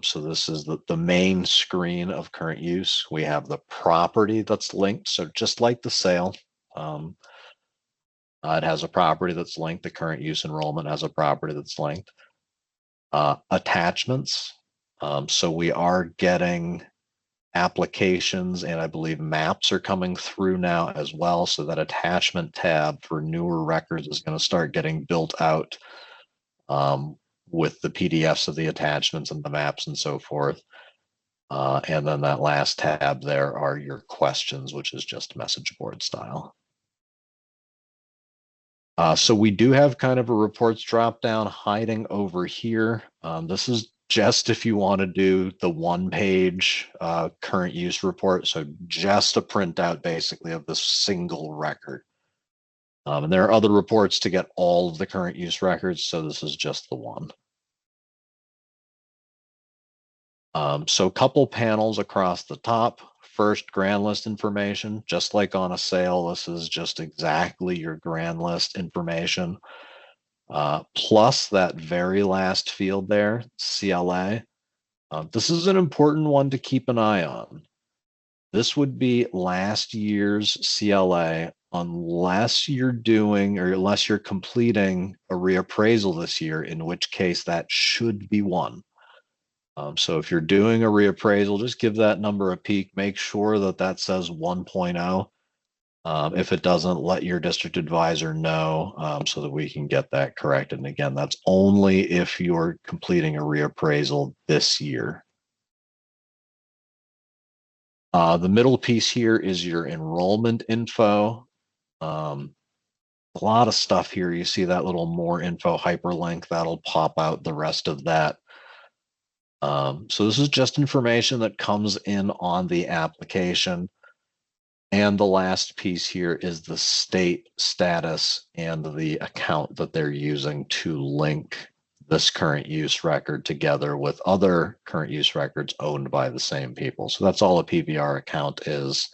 So this is the main screen of current use. We have the property that's linked. So just like the sale, it has a property that's linked. The current use enrollment has a property that's linked. Attachments. So we are getting applications, and I believe maps are coming through now as well. So that attachment tab for newer records is going to start getting built out with the PDFs of the attachments and the maps and so forth. And then that last tab there are your questions, which is just message board style. So we do have kind of a reports drop down hiding over here. This is just if you want to do the one-page current use report. So just a printout basically of the single record. And there are other reports to get all of the current use records. So this is just the one. So a couple panels across the top. First, grand list information, just like on a sale, this is just exactly your grand list information. Plus that very last field there, CLA. This is an important one to keep an eye on. This would be last year's CLA unless you're doing or unless you're completing a reappraisal this year, in which case that should be one. So if you're doing a reappraisal, just give that number a peek. Make sure that that says 1.0. If it doesn't, let your district advisor know so that we can get that corrected. And again, that's only if you're completing a reappraisal this year. The middle piece here is your enrollment info. A lot of stuff here. You see that little more info hyperlink that'll pop out the rest of that. So this is just information that comes in on the application. And the last piece here is the state status and the account that they're using to link this current use record together with other current use records owned by the same people. So that's all a PVR account is.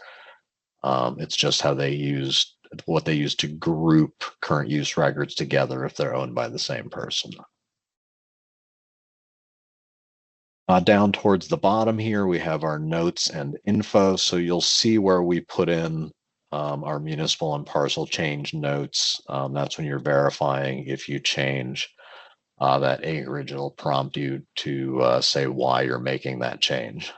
It's just how they use what they use to group current use records together if they're owned by the same person. Down towards the bottom here, we have our notes and info. So you'll see where we put in our municipal and parcel change notes. That's when you're verifying if you change that acreage. It'll prompt you to say why you're making that change.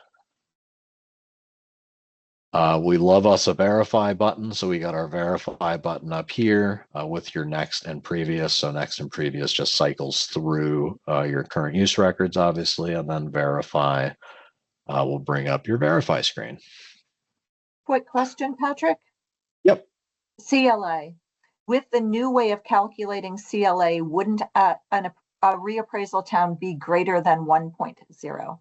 We love us a verify button. So we got our verify button up here with your next and previous. So next and previous just cycles through your current use records, obviously, and then verify will bring up your verify screen. Quick question, Patrick. Yep. CLA. With the new way of calculating CLA, wouldn't a reappraisal town be greater than 1.0?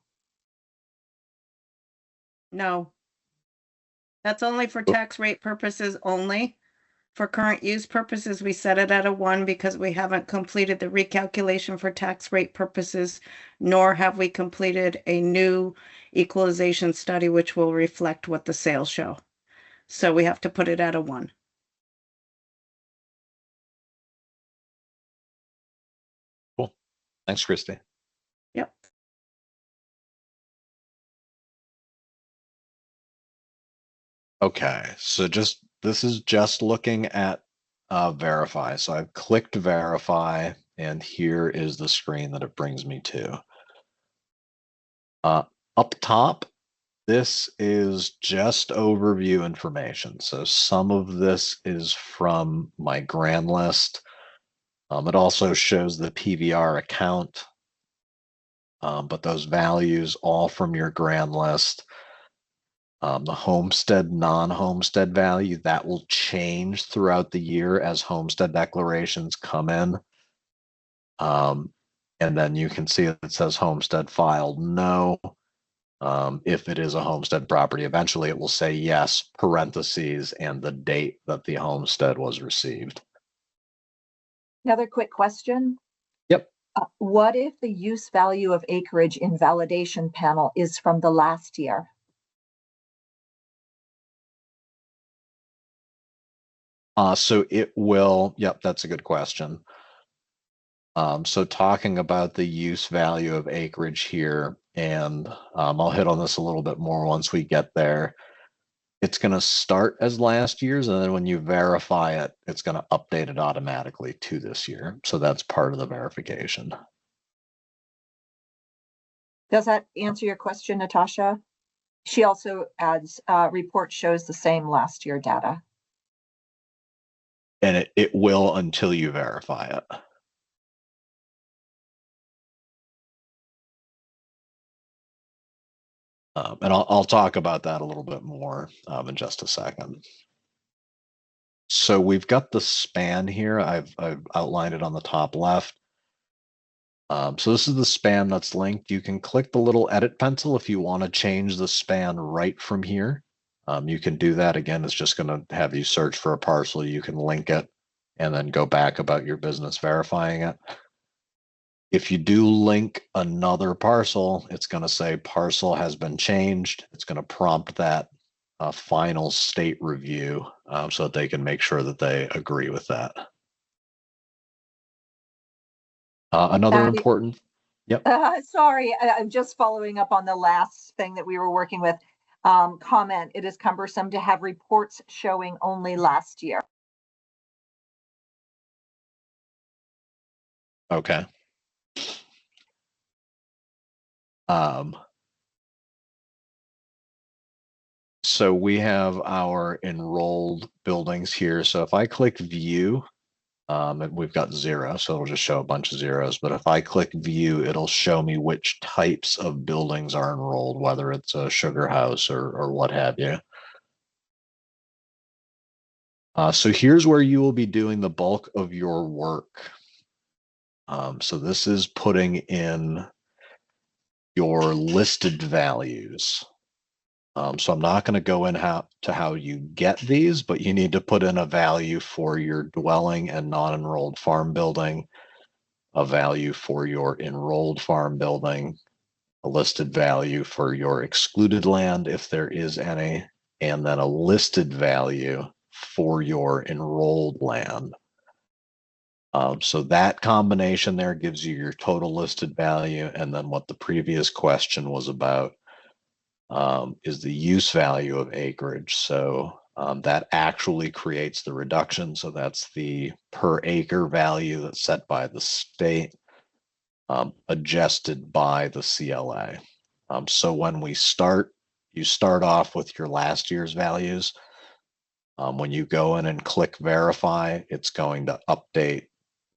No. That's only for tax rate purposes only. For current use purposes, we set it at a 1 because we haven't completed the recalculation for tax rate purposes, nor have we completed a new equalization study, which will reflect what the sales show. So we have to put it at a 1. Cool. Thanks, Christy. Yep. Okay, so this is just looking at verify. So I've clicked verify, and here is the screen that it brings me to. Up top, this is just overview information. So some of this is from my grand list. It also shows the PVR account, but those values all from your grand list. The homestead, non-homestead value, that will change throughout the year as homestead declarations come in. And then you can see it says homestead filed no. If it is a homestead property, eventually it will say yes, parentheses, and the date that the homestead was received. Another quick question. Yep. What if the use value of acreage in validation panel is from the last year? So it will, yep, that's a good question. So talking about the use value of acreage here, and I'll hit on this a little bit more once we get there. It's going to start as last year's, and then when you verify it, it's going to update it automatically to this year. So that's part of the verification. Does that answer your question, Natasha? She also adds, report shows the same last year data. And it will until you verify it. And I'll talk about that a little bit more in just a second. So we've got the span here. I've outlined it on the top left. So this is the span that's linked. You can click the little edit pencil if you want to change the span right from here. You can do that. Again, it's just going to have you search for a parcel. You can link it and then go back about your business verifying it. If you do link another parcel, it's going to say parcel has been changed. It's going to prompt that final state review so that they can make sure that they agree with that. Another important, yep. Sorry, I'm just following up on the last thing that we were working with. Comment, it is cumbersome to have reports showing only last year. Okay. So we have our enrolled buildings here. So if I click view, and we've got 0, so it'll just show a bunch of zeros. But if I click view, it'll show me which types of buildings are enrolled, whether it's a sugar house or what have you. So here's where you will be doing the bulk of your work. So this is putting in your listed values. So I'm not going to go in how you get these, but you need to put in a value for your dwelling and non-enrolled farm building, a value for your enrolled farm building, a listed value for your excluded land, if there is any, and then a listed value for your enrolled land. So that combination there gives you your total listed value, and then what the previous question was about is the use value of acreage. So that actually creates the reduction. So that's the per acre value that's set by the state, adjusted by the CLA. So when we start, you start off with your last year's values. When you go in and click verify, it's going to update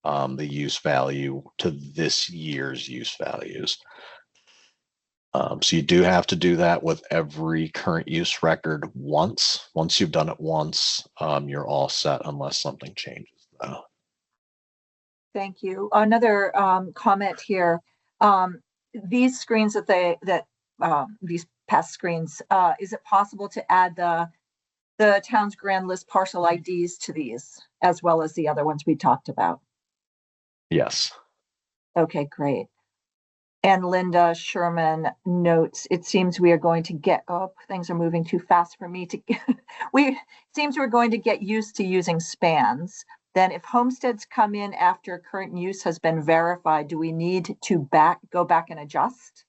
the use value to this year's use values. So you do have to do that with every current use record once. Once you've done it once, you're all set unless something changes, though. Thank you. Another comment here. These screens these past screens, is it possible to add the town's grand list parcel IDs to these as well as the other ones we talked about? Yes. Okay, great. And Linda Sherman notes, it seems we are going to get, oh, things are moving too fast for me to get, seems we're going to get used to using spans. Then if homesteads come in after current use has been verified, do we need to go back and adjust?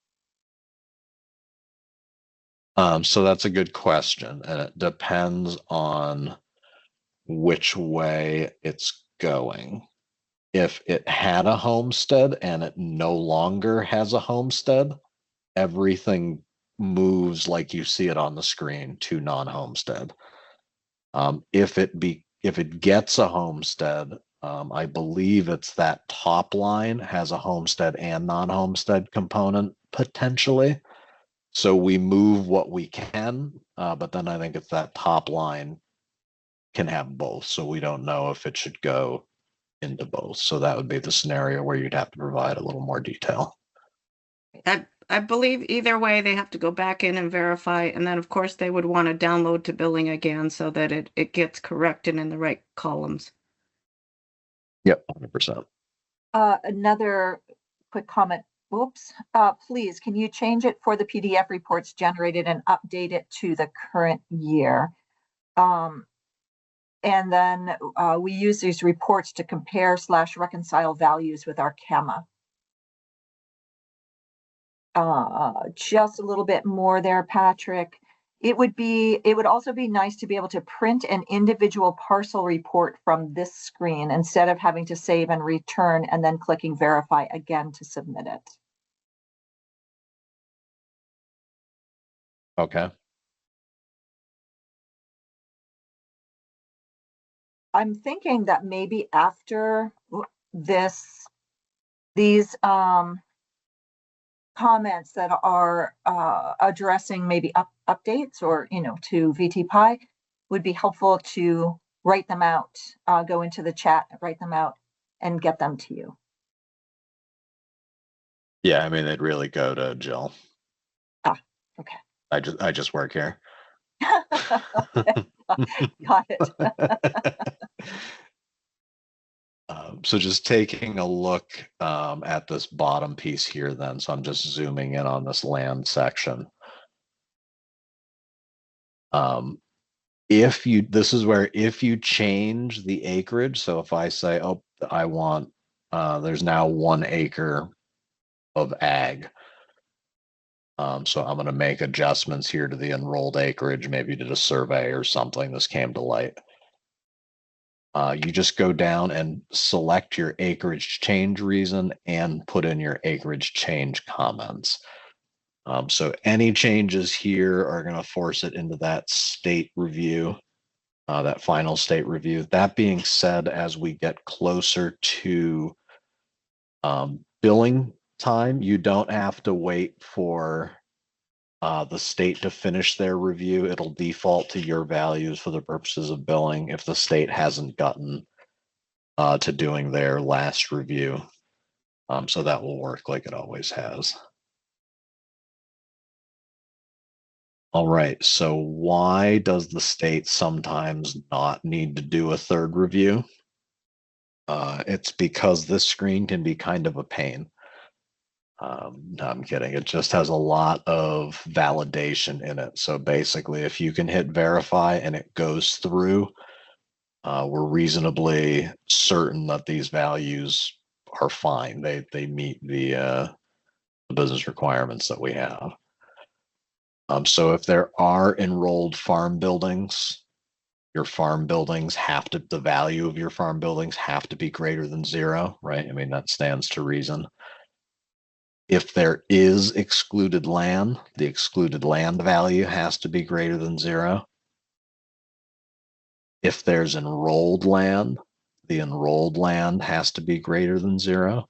So that's a good question, and it depends on which way it's going. If it had a homestead and it no longer has a homestead, everything moves like you see it on the screen to non-homestead. If it gets a homestead, I believe it's that top line has a homestead and non-homestead component potentially. So we move what we can, but then I think it's that top line can have both. So we don't know if it should go into both. So that would be the scenario where you'd have to provide a little more detail. I believe either way, they have to go back in and verify. And then, of course, they would want to download to billing again so that it gets corrected in the right columns. Yep, 100%. Another quick comment. Whoops. Please, can you change it for the PDF reports generated and update it to the current year? And then we use these reports to compare / reconcile values with our CAMA. Just a little bit more there, Patrick. It would also be nice to be able to print an individual parcel report from this screen instead of having to save and return and then clicking verify again to submit it. Okay. I'm thinking that maybe after these comments that are addressing maybe updates or to VTPIE would be helpful to write them out, go into the chat, write them out, and get them to you. Yeah, I mean they'd really go to Jill. Ah, okay. I just work here. Got it. So just taking a look at this bottom piece here then. So I'm just zooming in on this land section. This is where if you change the acreage, so if I say, oh, I want, there's now 1 acre of ag. So I'm going to make adjustments here to the enrolled acreage, maybe did a survey or something, this came to light. You just go down and select your acreage change reason and put in your acreage change comments. So any changes here are going to force it into that state review, that final state review. That being said, as we get closer to billing time, you don't have to wait for the state to finish their review. It'll default to your values for the purposes of billing if the state hasn't gotten to doing their last review. So that will work like it always has. All right, so why does the state sometimes not need to do a third review? It's because this screen can be kind of a pain. No, I'm kidding. It just has a lot of validation in it. So basically, if you can hit verify and it goes through, we're reasonably certain that these values are fine. They meet the business requirements that we have. So if there are enrolled farm buildings, your farm buildings have to, the value of your farm buildings have to be greater than 0, right? I mean, that stands to reason. If there is excluded land, the excluded land value has to be greater than 0. If there's enrolled land, the enrolled land has to be greater than 0.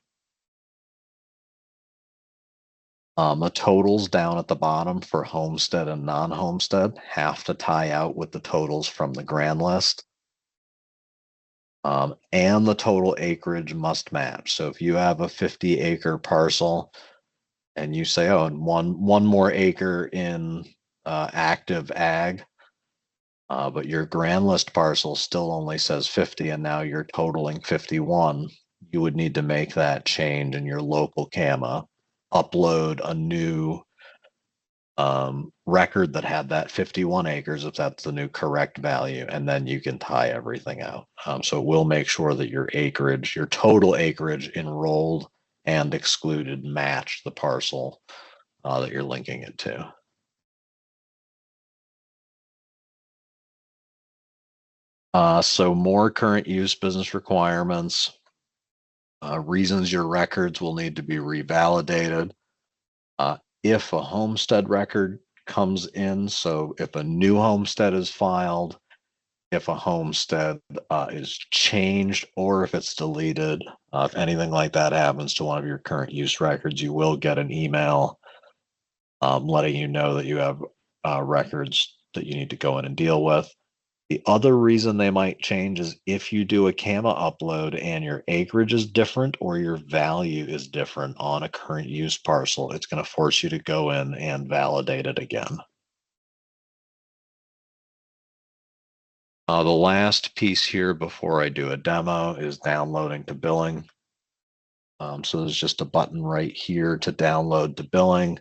The totals down at the bottom for homestead and non-homestead have to tie out with the totals from the grand list. And the total acreage must match. So if you have a 50-acre parcel and you say, oh, and one more acre in active ag, but your grand list parcel still only says 50 and now you're totaling 51, you would need to make that change in your local CAMA, upload a new record that had that 51 acres if that's the new correct value, and then you can tie everything out. So it will make sure that your acreage, your total acreage enrolled and excluded match the parcel that you're linking it to. So more current use business requirements, reasons your records will need to be revalidated. If a homestead record comes in, so if a new homestead is filed, if a homestead is changed, or if it's deleted, if anything like that happens to one of your current use records, you will get an email letting you know that you have records that you need to go in and deal with. The other reason they might change is if you do a CAMA upload and your acreage is different or your value is different on a current use parcel, it's going to force you to go in and validate it again. The last piece here before I do a demo is downloading to billing. So there's just a button right here to download to billing.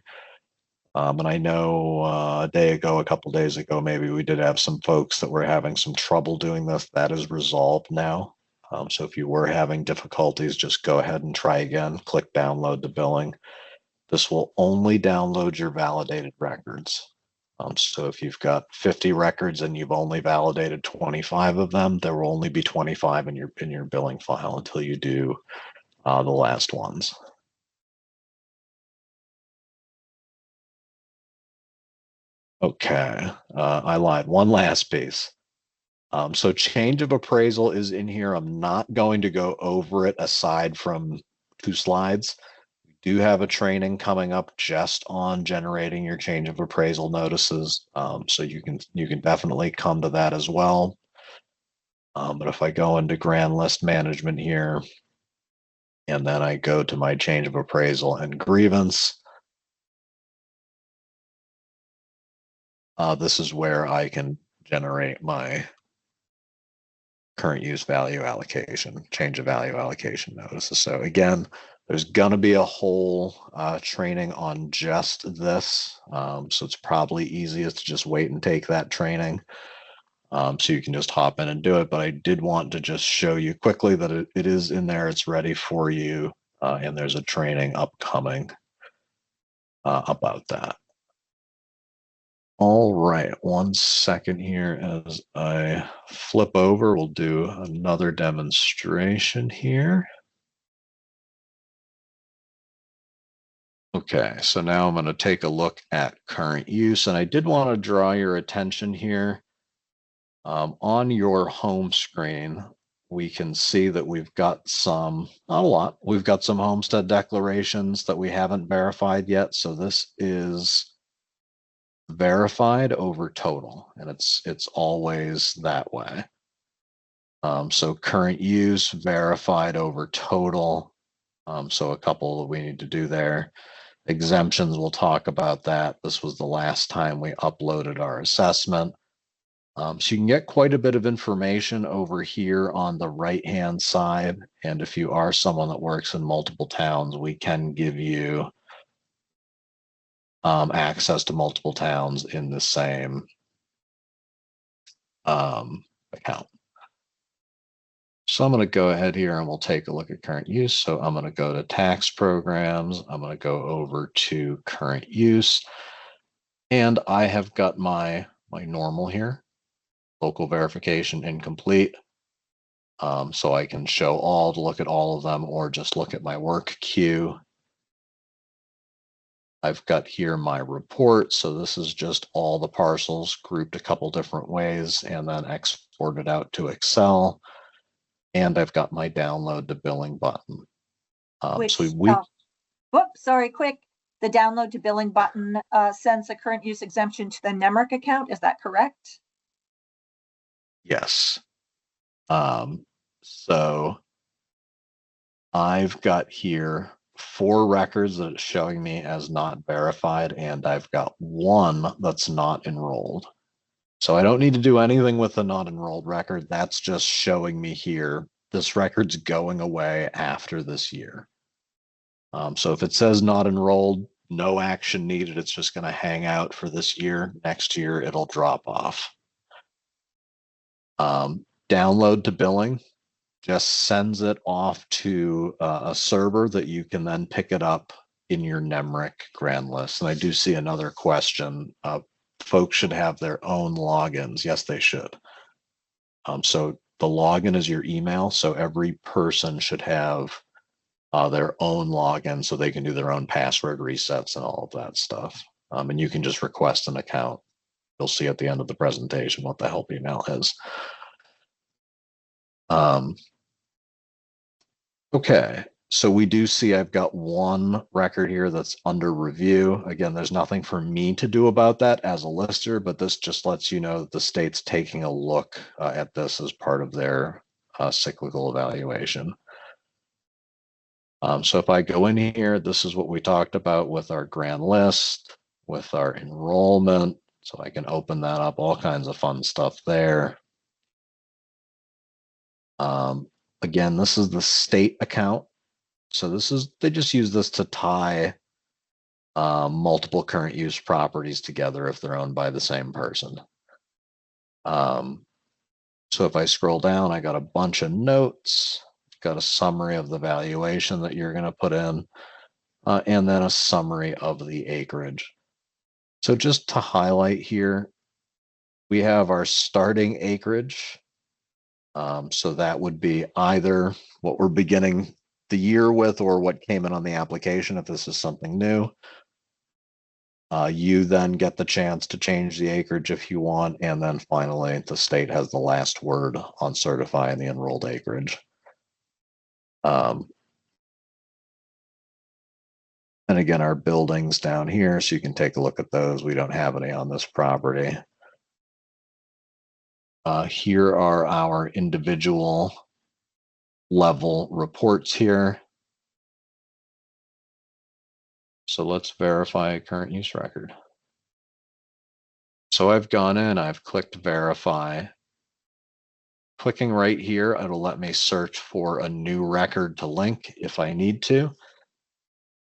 And I know a couple days ago, maybe we did have some folks that were having some trouble doing this. That is resolved now. So if you were having difficulties, just go ahead and try again. Click download to billing. This will only download your validated records. So if you've got 50 records and you've only validated 25 of them, there will only be 25 in your billing file until you do the last ones. Okay, I lied. One last piece. So change of appraisal is in here. I'm not going to go over it aside from 2 slides. We do have a training coming up just on generating your change of appraisal notices. So you can definitely come to that as well. But if I go into grand list management here, and then I go to my change of appraisal and grievance, this is where I can generate my current use value allocation, change of value allocation notices. So again, there's going to be a whole training on just this. So it's probably easiest to just wait and take that training. So you can just hop in and do it. But I did want to just show you quickly that it is in there. It's ready for you. And there's a training upcoming about that. All right, 1 second here as I flip over. We'll do another demonstration here. Okay, so now I'm going to take a look at current use, and I did want to draw your attention here. On your home screen, we can see that we've got some, not a lot, we've got some homestead declarations that we haven't verified yet. So this is verified over total, and it's always that way. So current use verified over total. So a couple that we need to do there. Exemptions, we'll talk about that. This was the last time we uploaded our assessment. So you can get quite a bit of information over here on the right-hand side. And if you are someone that works in multiple towns, we can give you access to multiple towns in the same account. So I'm going to go ahead here and we'll take a look at current use. So I'm going to go to tax programs. I'm going to go over to current use. And I have got my normal here, local verification incomplete. So I can show all to look at all of them or just look at my work queue. I've got here my report. So this is just all the parcels grouped a couple different ways and then exported out to Excel. And I've got my download to billing button. Which, so we whoops, sorry, quick. The download to billing button sends a current use exemption to the NEMRIC account. Is that correct? Yes. So I've got here 4 records that it's showing me as not verified, and I've got 1 that's not enrolled. So I don't need to do anything with the not enrolled record. That's just showing me here, this record's going away after this year. So if it says not enrolled, no action needed. It's just going to hang out for this year. Next year, it'll drop off. Download to billing just sends it off to a server that you can then pick it up in your NEMRIC grand list. And I do see another question. Folks should have their own logins. Yes, they should. So the login is your email. So every person should have their own login so they can do their own password resets and all of that stuff. And you can just request an account. You'll see at the end of the presentation what the help email is. Okay, so we do see I've got 1 record here that's under review. Again, there's nothing for me to do about that as a lister, but this just lets you know that the state's taking a look at this as part of their cyclical evaluation. So if I go in here, this is what we talked about with our grand list, with our enrollment. So I can open that up, all kinds of fun stuff there. Again, this is the state account. So this is, they just use this to tie multiple current use properties together if they're owned by the same person. So if I scroll down, I got a bunch of notes, got a summary of the valuation that you're going to put in, and then a summary of the acreage. So just to highlight here, we have our starting acreage. So that would be either what we're beginning the year with or what came in on the application if this is something new. You then get the chance to change the acreage if you want. And then finally, the state has the last word on certifying the enrolled acreage. And again, our buildings down here, so you can take a look at those. We don't have any on this property. Here are our individual level reports here. So let's verify a current use record. So I've gone in, I've clicked verify. Clicking right here, it'll let me search for a new record to link if I need to.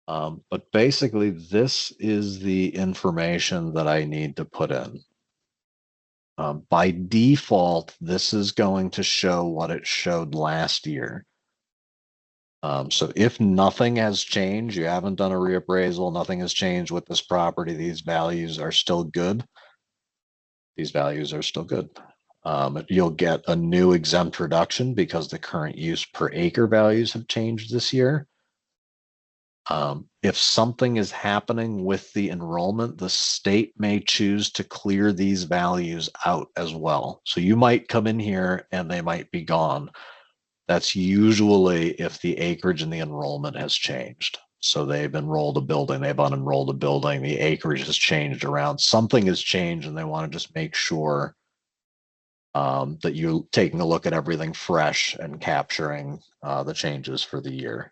But basically, this is the information that I need to put in. By default, this is going to show what it showed last year. So if nothing has changed, you haven't done a reappraisal, nothing has changed with this property, these values are still good. These values are still good. You'll get a new exempt reduction because the current use per acre values have changed this year. If something is happening with the enrollment, the state may choose to clear these values out as well. So you might come in here and they might be gone. That's usually if the acreage and the enrollment has changed. So they've enrolled a building, they've unenrolled a building, the acreage has changed around, something has changed, and they want to just make sure that you're taking a look at everything fresh and capturing the changes for the year.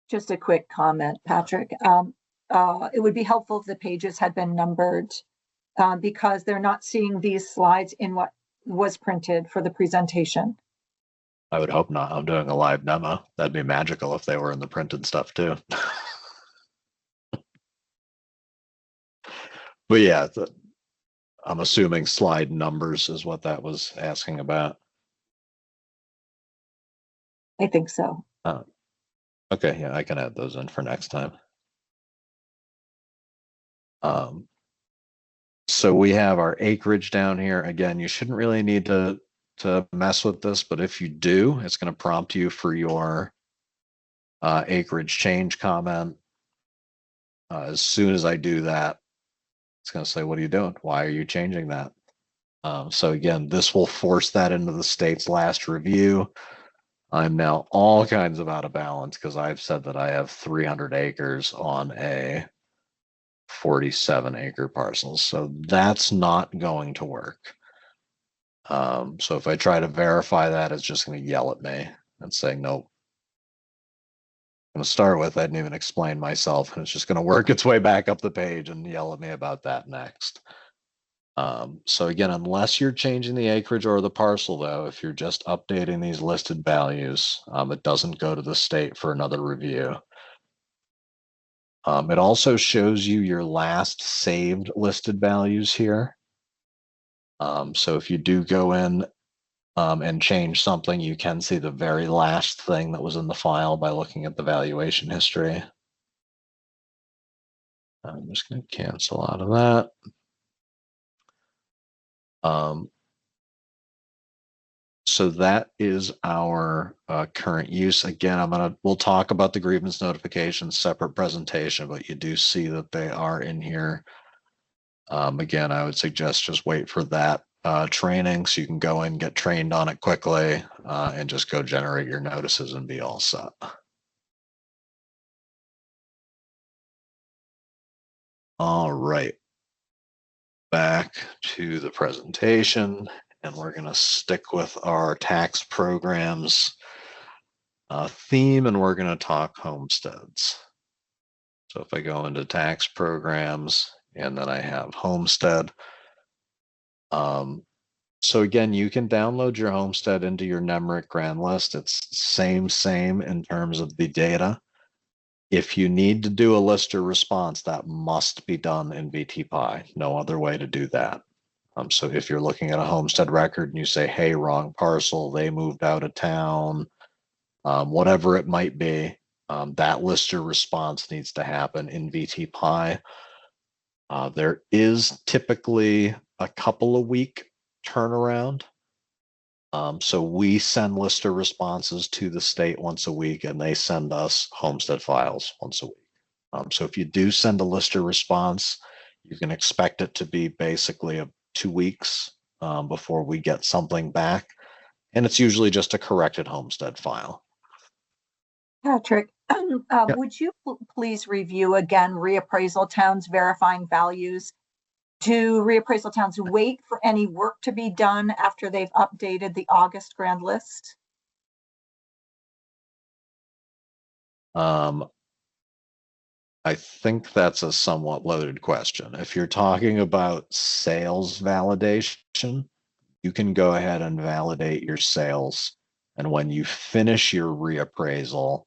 Just a quick comment, Patrick. It would be helpful if the pages had been numbered because they're not seeing these slides in what was printed for the presentation. I would hope not. I'm doing a live demo. That'd be magical if they were in the printed stuff too. But yeah, I'm assuming slide numbers is what that was asking about. I think so. Okay, yeah, I can add those in for next time. So we have our acreage down here. Again, you shouldn't really need to mess with this, but if you do, it's going to prompt you for your acreage change comment. As soon as I do that, it's going to say, what are you doing? Why are you changing that? So again, this will force that into the state's last review. I'm now all kinds of out of balance because I've said that I have 300 acres on a 47 acre parcel. So that's not going to work. So if I try to verify that, it's just going to yell at me and say, nope. I'm going to start with, I didn't even explain myself, and it's just going to work its way back up the page and yell at me about that next. So again, unless you're changing the acreage or the parcel, though, if you're just updating these listed values, it doesn't go to the state for another review. It also shows you your last saved listed values here. So if you do go in and change something, you can see the very last thing that was in the file by looking at the valuation history. I'm just going to cancel out of that. So that is our current use. Again, we'll talk about the grievance notifications, separate presentation, but you do see that they are in here. Again, I would suggest just wait for that training so you can go in, get trained on it quickly, and just go generate your notices and be all set. All right. Back to the presentation, and we're going to stick with our tax programs theme, and we're going to talk homesteads. So if I go into tax programs and then I have homestead, so again, you can download your homestead into your NEMRIC grand list. It's same in terms of the data. If you need to do a lister response, that must be done in VTPIE. No other way to do that. So if you're looking at a homestead record and you say, hey, wrong parcel, they moved out of town, whatever it might be, that lister response needs to happen in VTPIE. There is typically a couple of week turnaround. So we send lister responses to the state once a week, and they send us homestead files once a week. So if you do send a lister response, you can expect it to be basically 2 weeks before we get something back. And it's usually just a corrected homestead file. Patrick, would you please review again reappraisal towns verifying values? Do reappraisal towns wait for any work to be done after they've updated the August grand list? I think that's a somewhat loaded question. If you're talking about sales validation, you can go ahead and validate your sales. And when you finish your reappraisal,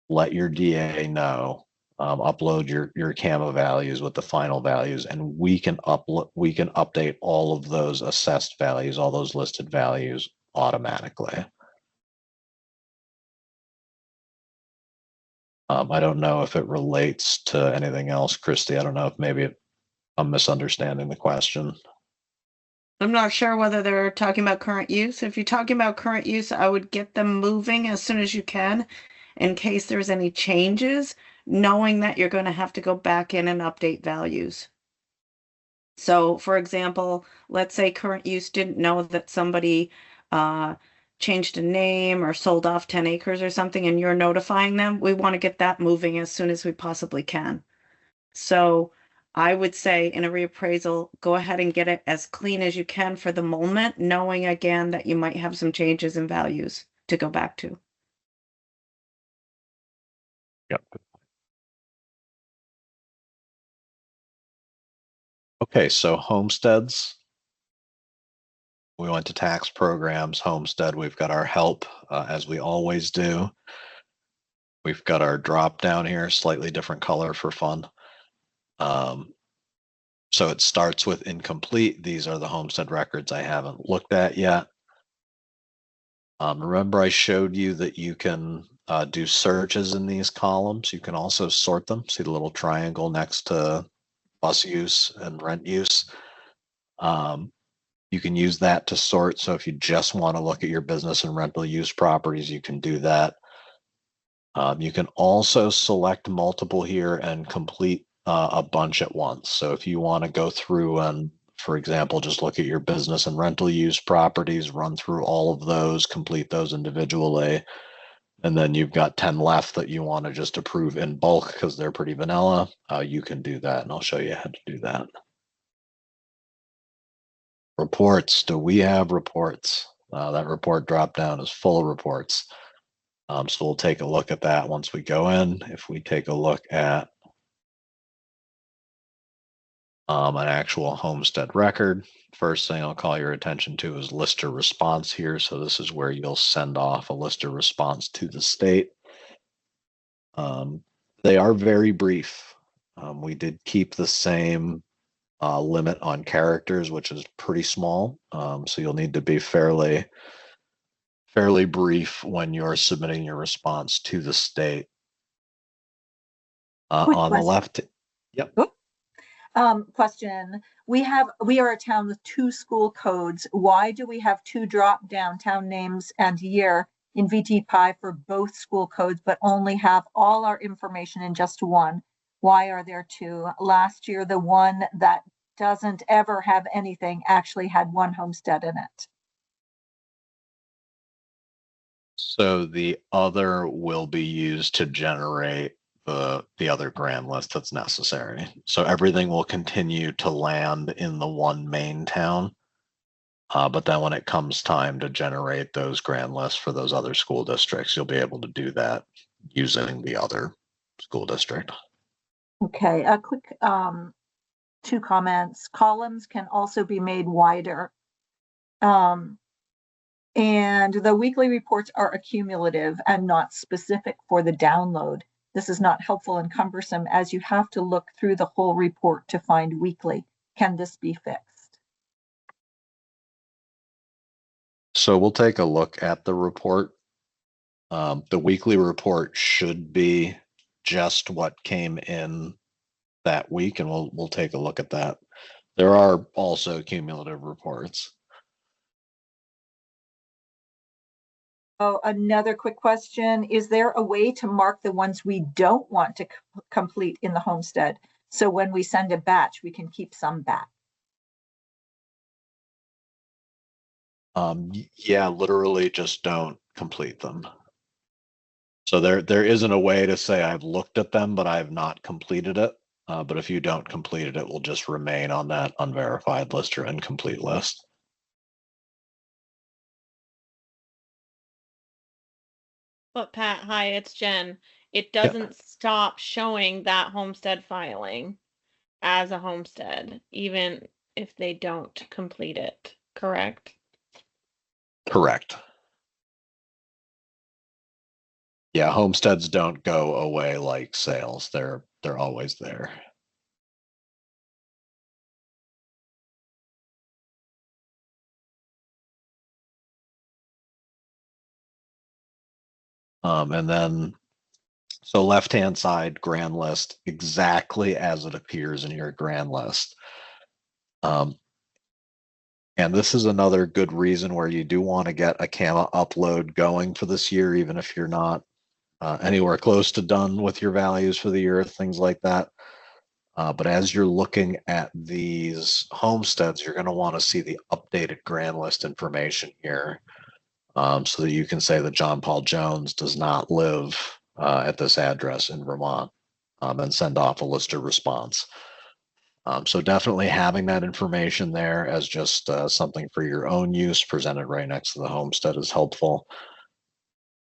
let your DA know, upload your CAMA values with the final values, and we can update all of those assessed values, all those listed values automatically. I don't know if it relates to anything else, Christy. I don't know if maybe I'm misunderstanding the question. I'm not sure whether they're talking about current use. If you're talking about current use, I would get them moving as soon as you can in case there's any changes, knowing that you're going to have to go back in and update values. So, for example, let's say current use didn't know that somebody changed a name or sold off 10 acres or something, and you're notifying them. We want to get that moving as soon as we possibly can. So I would say in a reappraisal, go ahead and get it as clean as you can for the moment, knowing again that you might have some changes in values to go back to. Yep. Okay, so homesteads. We went to tax programs, homestead. We've got our help, as we always do. We've got our drop down here, slightly different color for fun. So it starts with incomplete. These are the homestead records I haven't looked at yet. Remember I showed you that you can do searches in these columns. You can also sort them. See the little triangle next to bus use and rent use. You can use that to sort. So if you just want to look at your business and rental use properties, you can do that. You can also select multiple here and complete a bunch at once. So if you want to go through and, for example, just look at your business and rental use properties, run through all of those, complete those individually, and then you've got 10 left that you want to just approve in bulk because they're pretty vanilla, you can do that, and I'll show you how to do that. Reports. Do we have reports? That report drop down is full of reports. So we'll take a look at that once we go in. If we take a look at an actual homestead record, first thing I'll call your attention to is lister response here. So this is where you'll send off a lister response to the state. They are very brief. We did keep the same limit on characters, which is pretty small. So you'll need to be fairly brief when you're submitting your response to the state. On the left, yep. Question. We are a town with 2 school codes. Why do we have 2 drop down town names and year in VTPIE for both school codes, but only have all our information in just one? Why are there 2? Last year, the one that doesn't ever have anything actually had 1 homestead in it. So the other will be used to generate the other grand list that's necessary. So everything will continue to land in the one main town. But then when it comes time to generate those grand lists for those other school districts, you'll be able to do that using the other school district. Okay, a quick 2 comments. Columns can also be made wider. And the weekly reports are accumulative and not specific for the download. This is not helpful and cumbersome as you have to look through the whole report to find weekly. Can this be fixed? So we'll take a look at the report. The weekly report should be just what came in that week, and we'll take a look at that. There are also cumulative reports. Oh, another quick question. Is there a way to mark the ones we don't want to complete in the homestead? So when we send a batch, we can keep some back. Yeah, literally just don't complete them. So there isn't a way to say I've looked at them, but I've not completed it. But if you don't complete it, it will just remain on that unverified list or incomplete list. But Pat, hi, it's Jen. It doesn't stop showing that homestead filing as a homestead, even if they don't complete it, correct? Correct. Yeah, homesteads don't go away like sales. They're always there. And then, so left-hand side grand list, exactly as it appears in your grand list. And this is another good reason where you do want to get a CAMA upload going for this year, even if you're not anywhere close to done with your values for the year, things like that. But as you're looking at these homesteads, you're going to want to see the updated grand list information here, so that you can say that John Paul Jones does not live at this address in Vermont, and send off a lister response. So definitely having that information there as just something for your own use presented right next to the homestead is helpful.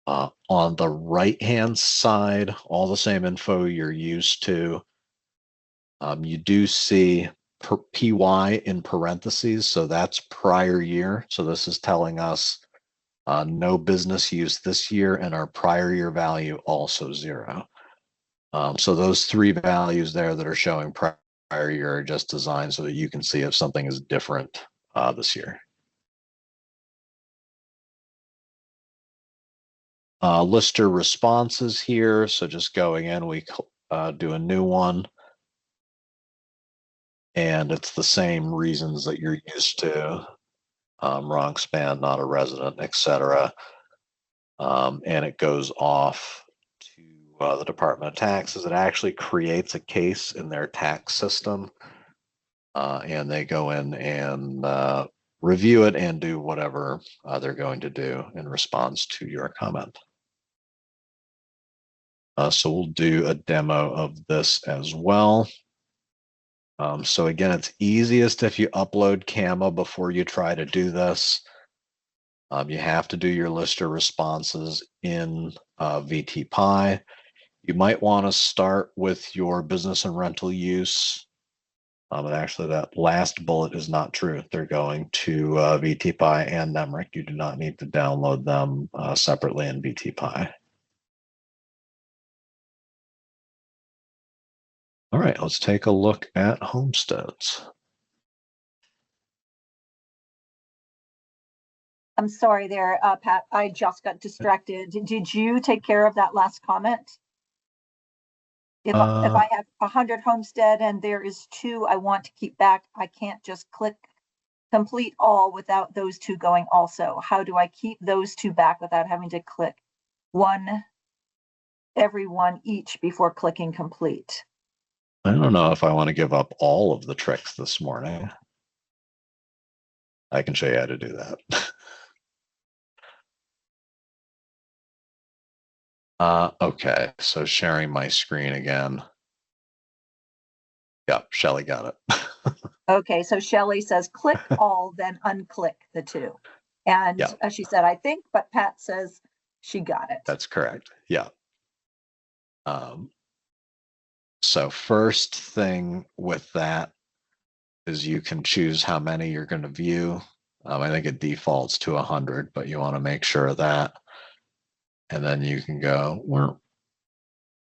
On the right-hand side, all the same info you're used to. You do see PY in parentheses, so that's prior year. So this is telling us no business use this year, and our prior year value also 0. So those 3 values there that are showing prior year are just designed so that you can see if something is different this year. Lister responses here. So just going in, we do a new one. And it's the same reasons that you're used to. Wrong span, not a resident, etc. And it goes off to the Department of Taxes. It actually creates a case in their tax system. And they go in and review it and do whatever they're going to do in response to your comment. So we'll do a demo of this as well. So again, it's easiest if you upload CAMA before you try to do this. You have to do your lister responses in VTPIE. You might want to start with your business and rental use. And actually, that last bullet is not true. They're going to VTPIE and NEMRIC. You do not need to download them separately in VTPIE. All right, let's take a look at homesteads. I'm sorry there, Pat, I just got distracted. Did you take care of that last comment? If I have 100 homestead and there is 2 I want to keep back, I can't just click complete all without those 2 going also. How do I keep those 2 back without having to click every one each before clicking complete? I don't know if I want to give up all of the tricks this morning. I can show you how to do that. Okay, so sharing my screen again. Yep, Shelly got it. Okay, so Shelly says click all, then unclick the 2. And Yeah. As she said, I think, but Pat says she got it. That's correct. Yeah. So first thing with that is you can choose how many you're going to view. I think it defaults to 100, but you want to make sure of that. And then you can go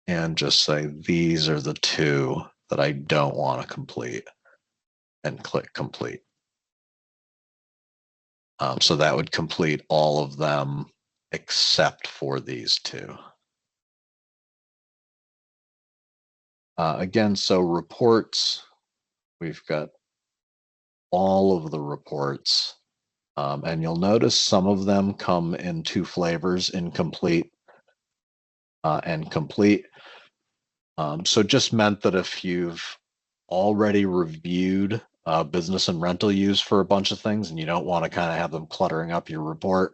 and just say, these are the 2 that I don't want to complete, and click complete. So that would complete all of them except for these 2. Again, so reports, we've got all of the reports, and you'll notice some of them come in 2 flavors, incomplete and complete. So just meant that if you've already reviewed business and rental use for a bunch of things and you don't want to kind of have them cluttering up your report,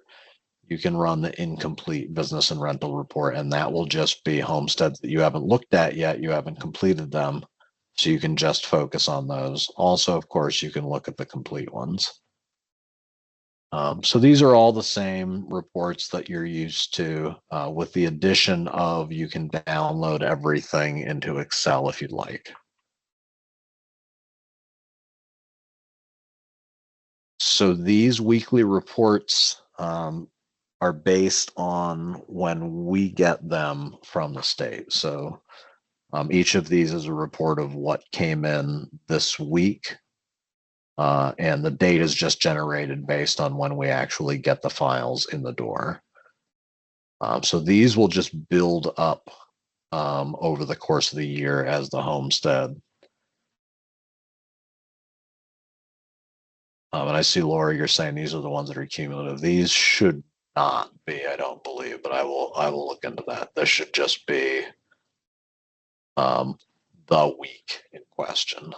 you can run the incomplete business and rental report, and that will just be homesteads that you haven't looked at yet, you haven't completed them, so you can just focus on those. Also, of course, you can look at the complete ones. So these are all the same reports that you're used to, with the addition of you can download everything into Excel if you'd like. So these weekly reports are based on when we get them from the state. So each of these is a report of what came in this week. And the date is just generated based on when we actually get the files in the door. So these will just build up over the course of the year as the homestead And I see, Laura, you're saying these are the ones that are cumulative. These should not be, I don't believe, but I will look into that. This should just be the week in question.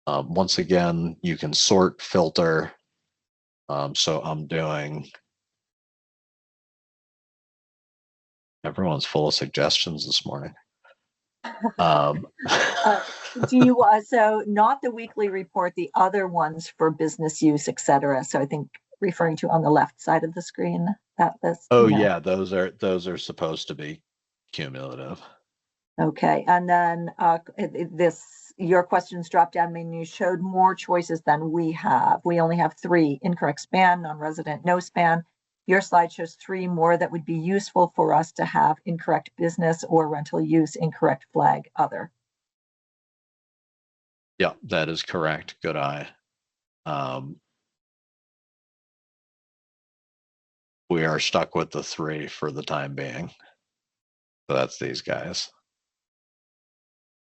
Once again, you can sort, filter. So I'm doing, everyone's full of suggestions this morning. Do you, so not the weekly report, the other ones for business use, et cetera. So I think referring to on the left side of the screen, that list. Oh you know. yeah, those are supposed to be cumulative. Okay, and then your questions drop down menu showed more choices than we have. We only have 3: incorrect span, non-resident, no span. Your slide shows 3 more that would be useful for us to have: incorrect business or rental use, incorrect flag, other. Yeah, that is correct. Good eye. We are stuck with the 3 for the time being. So that's these guys.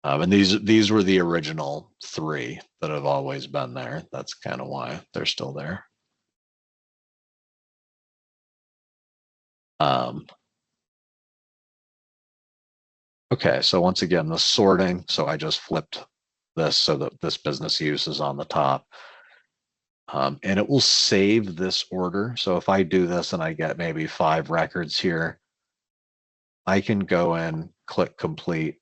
And these were the original 3 that have always been there. That's kind of why they're still there. Okay, so once again, the sorting. So I just flipped this so that this business use is on the top. And it will save this order. So if I do this and I get maybe 5 records here, I can go in, click complete,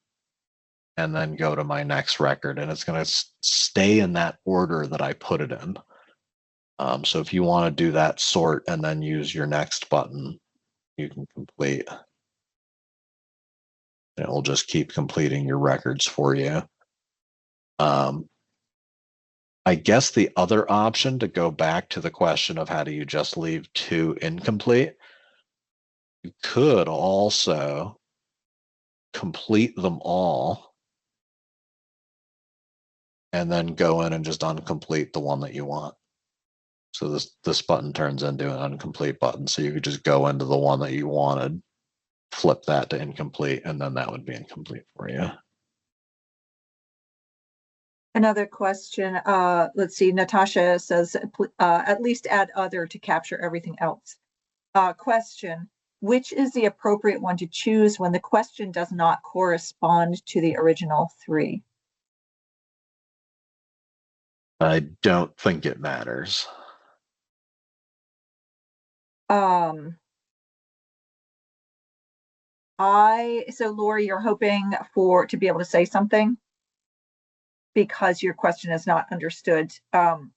and then go to my next record, and it's going to stay in that order that I put it in. So if you want to do that sort and then use your next button, you can complete. And it will just keep completing your records for you. I guess the other option, to go back to the question of how do you just leave 2 incomplete, you could also complete them all and then go in and just uncomplete the one that you want. So this button turns into an incomplete button. So you could just go into the one that you wanted, flip that to incomplete, and then that would be incomplete for you. Another question, let's see, Natasha says, at least add other to capture everything else. Question, which is the appropriate one to choose when the question does not correspond to the original 3? I don't think it matters. So Lori, you're hoping to be able to say something because your question is not understood. Can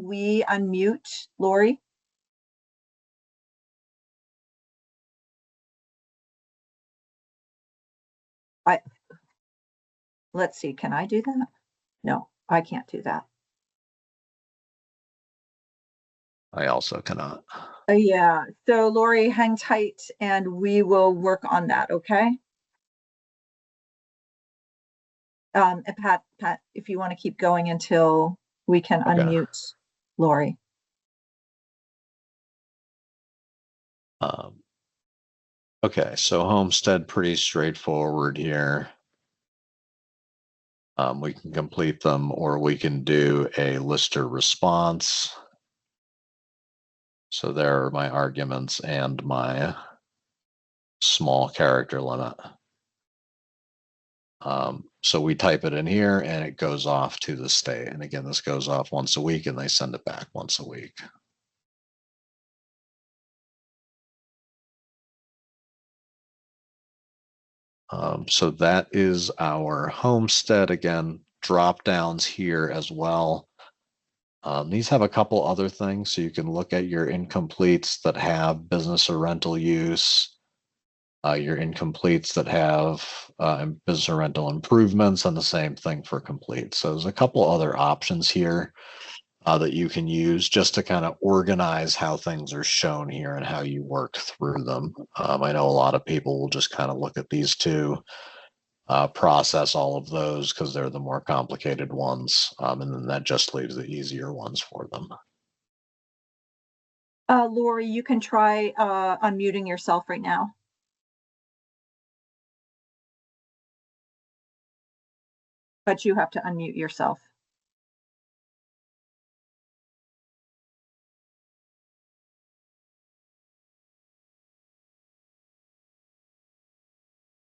we unmute Lori? Let's see, can I do that? No, I can't do that. I also cannot. Yeah, so Lori, hang tight and we will work on that, okay? And Pat, if you want to keep going until we can unmute Lori. Okay, so homestead, pretty straightforward here. We can complete them, or we can do a lister response. So there are my arguments and my small character limit. So we type it in here and it goes off to the state. And again, this goes off once a week and they send it back once a week. So that is our homestead. Again, drop downs here as well. These have a couple other things. So you can look at your incompletes that have business or rental use, your incompletes that have business or rental improvements, and the same thing for complete. So there's a couple other options here that you can use just to kind of organize how things are shown here and how you work through them. I know a lot of people will just kind of look at these 2, process all of those because they're the more complicated ones, and then that just leaves the easier ones for them. Lori, you can try unmuting yourself right now. But you have to unmute yourself.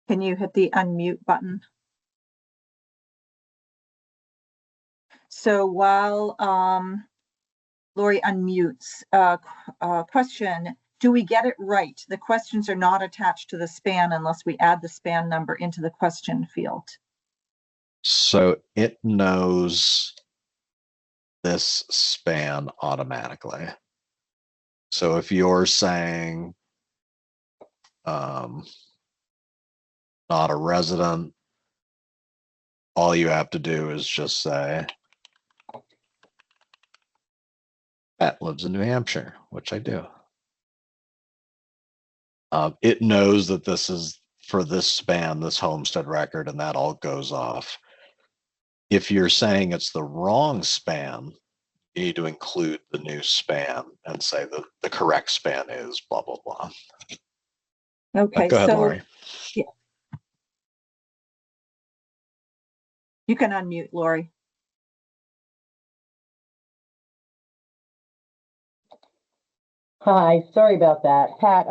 Can you hit the unmute button? So while Lori unmutes, question, do we get it right? The questions are not attached to the span unless we add the span number into the question field. So it knows this span automatically. So if you're saying not a resident, all you have to do is just say Pat lives in New Hampshire, which I do. It knows that this is for this span, this homestead record, and that all goes off. If you're saying it's the wrong span, you need to include the new span and say that the correct span is blah, blah, blah. Okay, Go ahead, so Lori. yeah. You can unmute, Lori. Hi, sorry about that. Pat,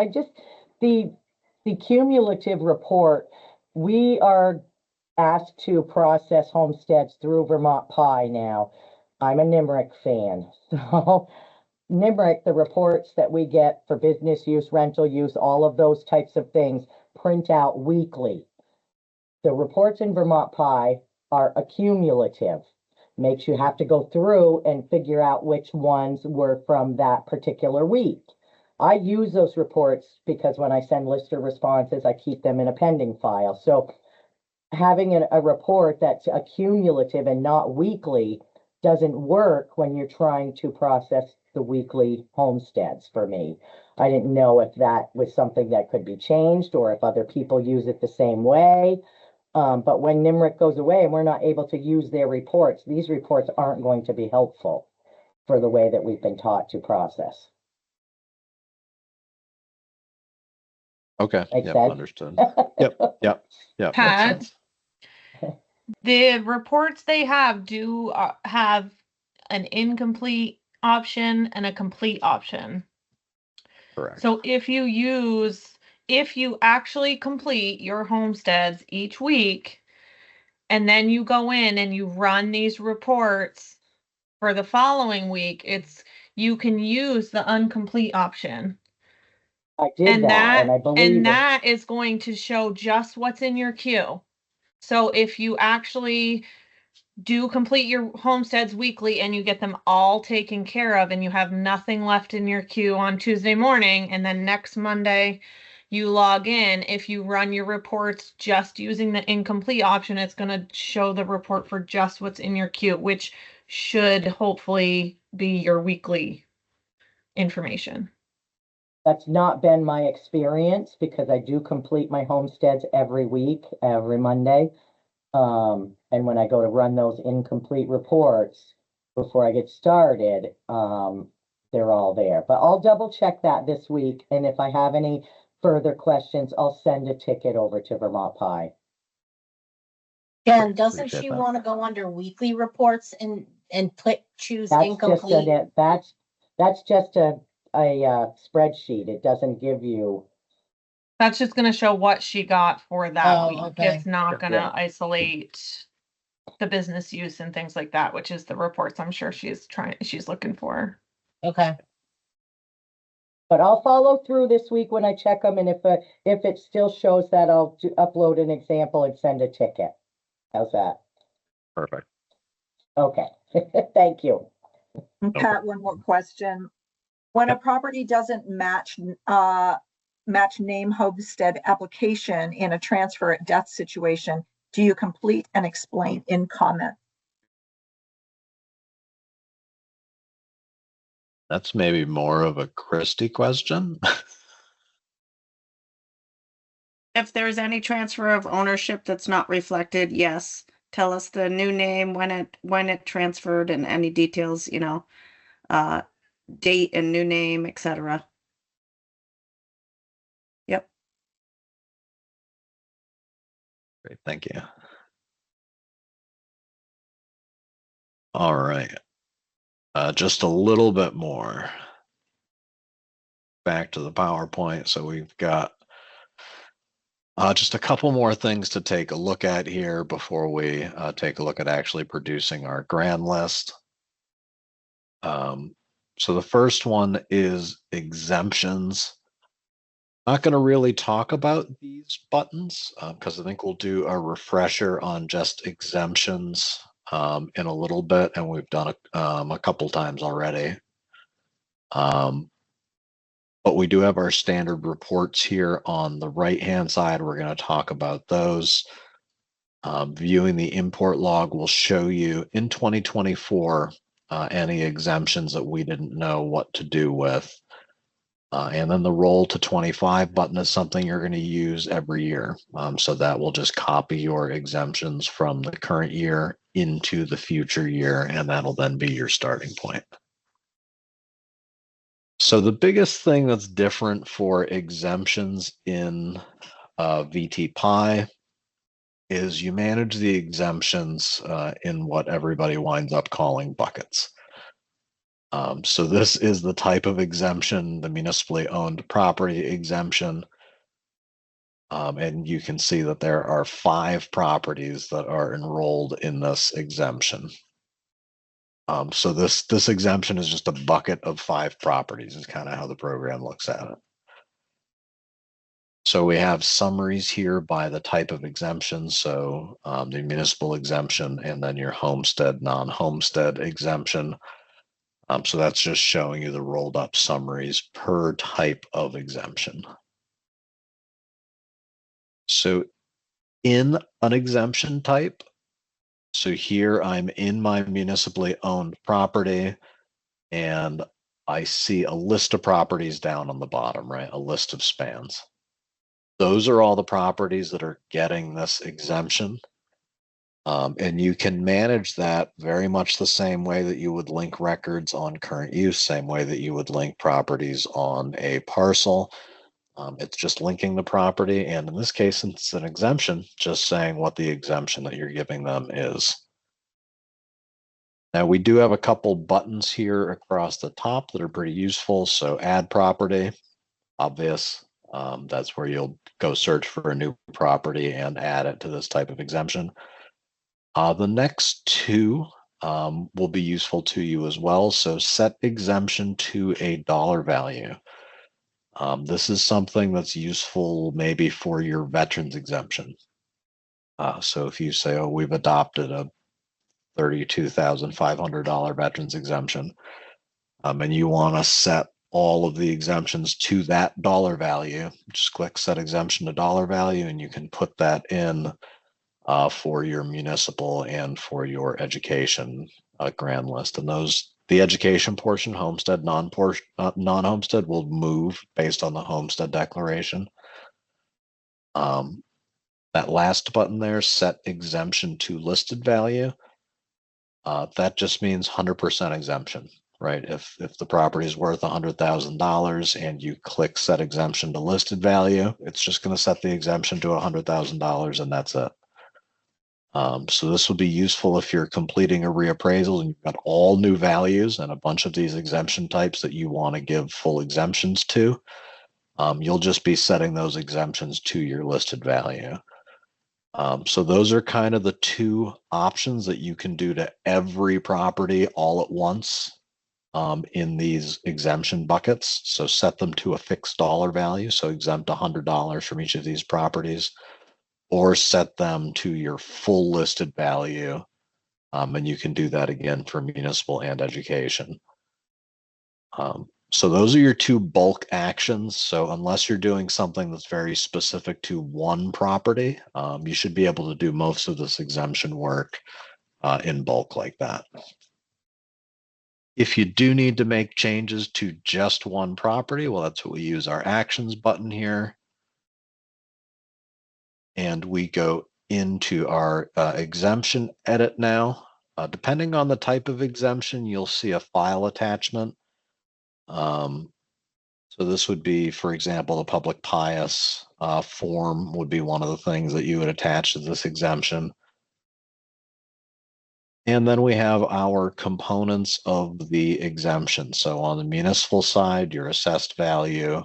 the cumulative report, we are asked to process homesteads through Vermont PIE now. I'm a NIMRIC fan. So NIMRIC, the reports that we get for business use, rental use, all of those types of things print out weekly. The reports in Vermont PIE are accumulative. Makes you have to go through and figure out which ones were from that particular week. I use those reports because when I send lister responses, I keep them in a pending file. So having a report that's accumulative and not weekly doesn't work when you're trying to process the weekly homesteads for me. I didn't know if that was something that could be changed or if other people use it the same way. But when NIMRIC goes away and we're not able to use their reports, these reports aren't going to be helpful for the way that we've been taught to process. Okay. Makes Yep. sense? Understood. Yep. Makes Pat? sense. The reports they have do have an incomplete option and a complete option. Correct. So if you actually complete your homesteads each week, and then you go in and you run these reports for the following week, you can use the incomplete option. I did that, and I believe and that is going to show just what's in your queue. So if you actually do complete your homesteads weekly and you get them all taken care of and you have nothing left in your queue on Tuesday morning, and then next Monday you log in, if you run your reports just using the incomplete option, it's going to show the report for just what's in your queue, which should hopefully be your weekly information. That's not been my experience because I do complete my homesteads every week, every Monday. And when I go to run those incomplete reports before I get started, they're all there. But I'll double check that this week. And if I have any further questions, I'll send a ticket over to Vermont PIE. And doesn't Appreciate she that. want to go under weekly reports and choose That's incomplete? That's just a spreadsheet. It doesn't give you. That's just going to show what she got for that week. Okay. It's not going to Yeah. isolate the business use and things like that, which is the reports I'm sure she's looking for. Okay. But I'll follow through this week when I check them, and if it still shows that, I'll upload an example and send a ticket. How's that? Perfect. Okay. Thank you. And Pat, one more question. When a property doesn't match name homestead application in a transfer at death situation, do you complete and explain in comment? That's maybe more of a Christie question. If there's any transfer of ownership that's not reflected, yes. Tell us the new name, when it transferred, and any details, date and new name, etc. Yep. Great, thank you. All right. Just a little bit more. Back to the PowerPoint. So we've got just a couple more things to take a look at here before we take a look at actually producing our grand list. So the first one is exemptions. Not going to really talk about these buttons because I think we'll do a refresher on just exemptions in a little bit, and we've done a couple times already. But we do have our standard reports here on the right-hand side. We're going to talk about those. Viewing the import log will show you in 2024 any exemptions that we didn't know what to do with. And then the roll to 25 button is something you're going to use every year. So that will just copy your exemptions from the current year into the future year, and that'll then be your starting point. So the biggest thing that's different for exemptions in VTPIE is you manage the exemptions in what everybody winds up calling buckets. So this is the type of exemption, the municipally owned property exemption. And you can see that there are 5 properties that are enrolled in this exemption. So this exemption is just a bucket of 5 properties is kind of how the program looks at it. So we have summaries here by the type of exemption. So the municipal exemption and then your homestead, non-homestead exemption. So that's just showing you the rolled up summaries per type of exemption. So in an exemption type, so here I'm in my municipally owned property and I see a list of properties down on the bottom, right? A list of spans. Those are all the properties that are getting this exemption. And you can manage that very much the same way that you would link records on current use, same way that you would link properties on a parcel. It's just linking the property. And in this case, since it's an exemption, just saying what the exemption that you're giving them is. Now we do have a couple buttons here across the top that are pretty useful. So add property, obvious. That's where you'll go search for a new property and add it to this type of exemption. The next 2 will be useful to you as well. So set exemption to a dollar value. This is something that's useful maybe for your veterans exemption. So if you say, oh, we've adopted a $32,500 veterans exemption, and you want to set all of the exemptions to that dollar value, just click set exemption to dollar value, and you can put that in for your municipal and for your education grand list. And the education portion, homestead, non-homestead, will move based on the homestead declaration. That last button there, set exemption to listed value, that just means 100% exemption, right? If the property is worth $100,000 and you click set exemption to listed value, it's just going to set the exemption to $100,000 and that's it. So this will be useful if you're completing a reappraisal and you've got all new values and a bunch of these exemption types that you want to give full exemptions to. You'll just be setting those exemptions to your listed value. So those are kind of the 2 options that you can do to every property all at once in these exemption buckets. So set them to a fixed dollar value. So exempt $100 from each of these properties, or set them to your full listed value. And you can do that again for municipal and education. So those are your 2 bulk actions. So unless you're doing something that's very specific to one property, you should be able to do most of this exemption work in bulk like that. If you do need to make changes to just one property, well, that's what we use our actions button here. And we go into our exemption edit now. Depending on the type of exemption, you'll see a file attachment. So this would be, for example, the public pious form would be one of the things that you would attach to this exemption. And then we have our components of the exemption. So on the municipal side, your assessed value,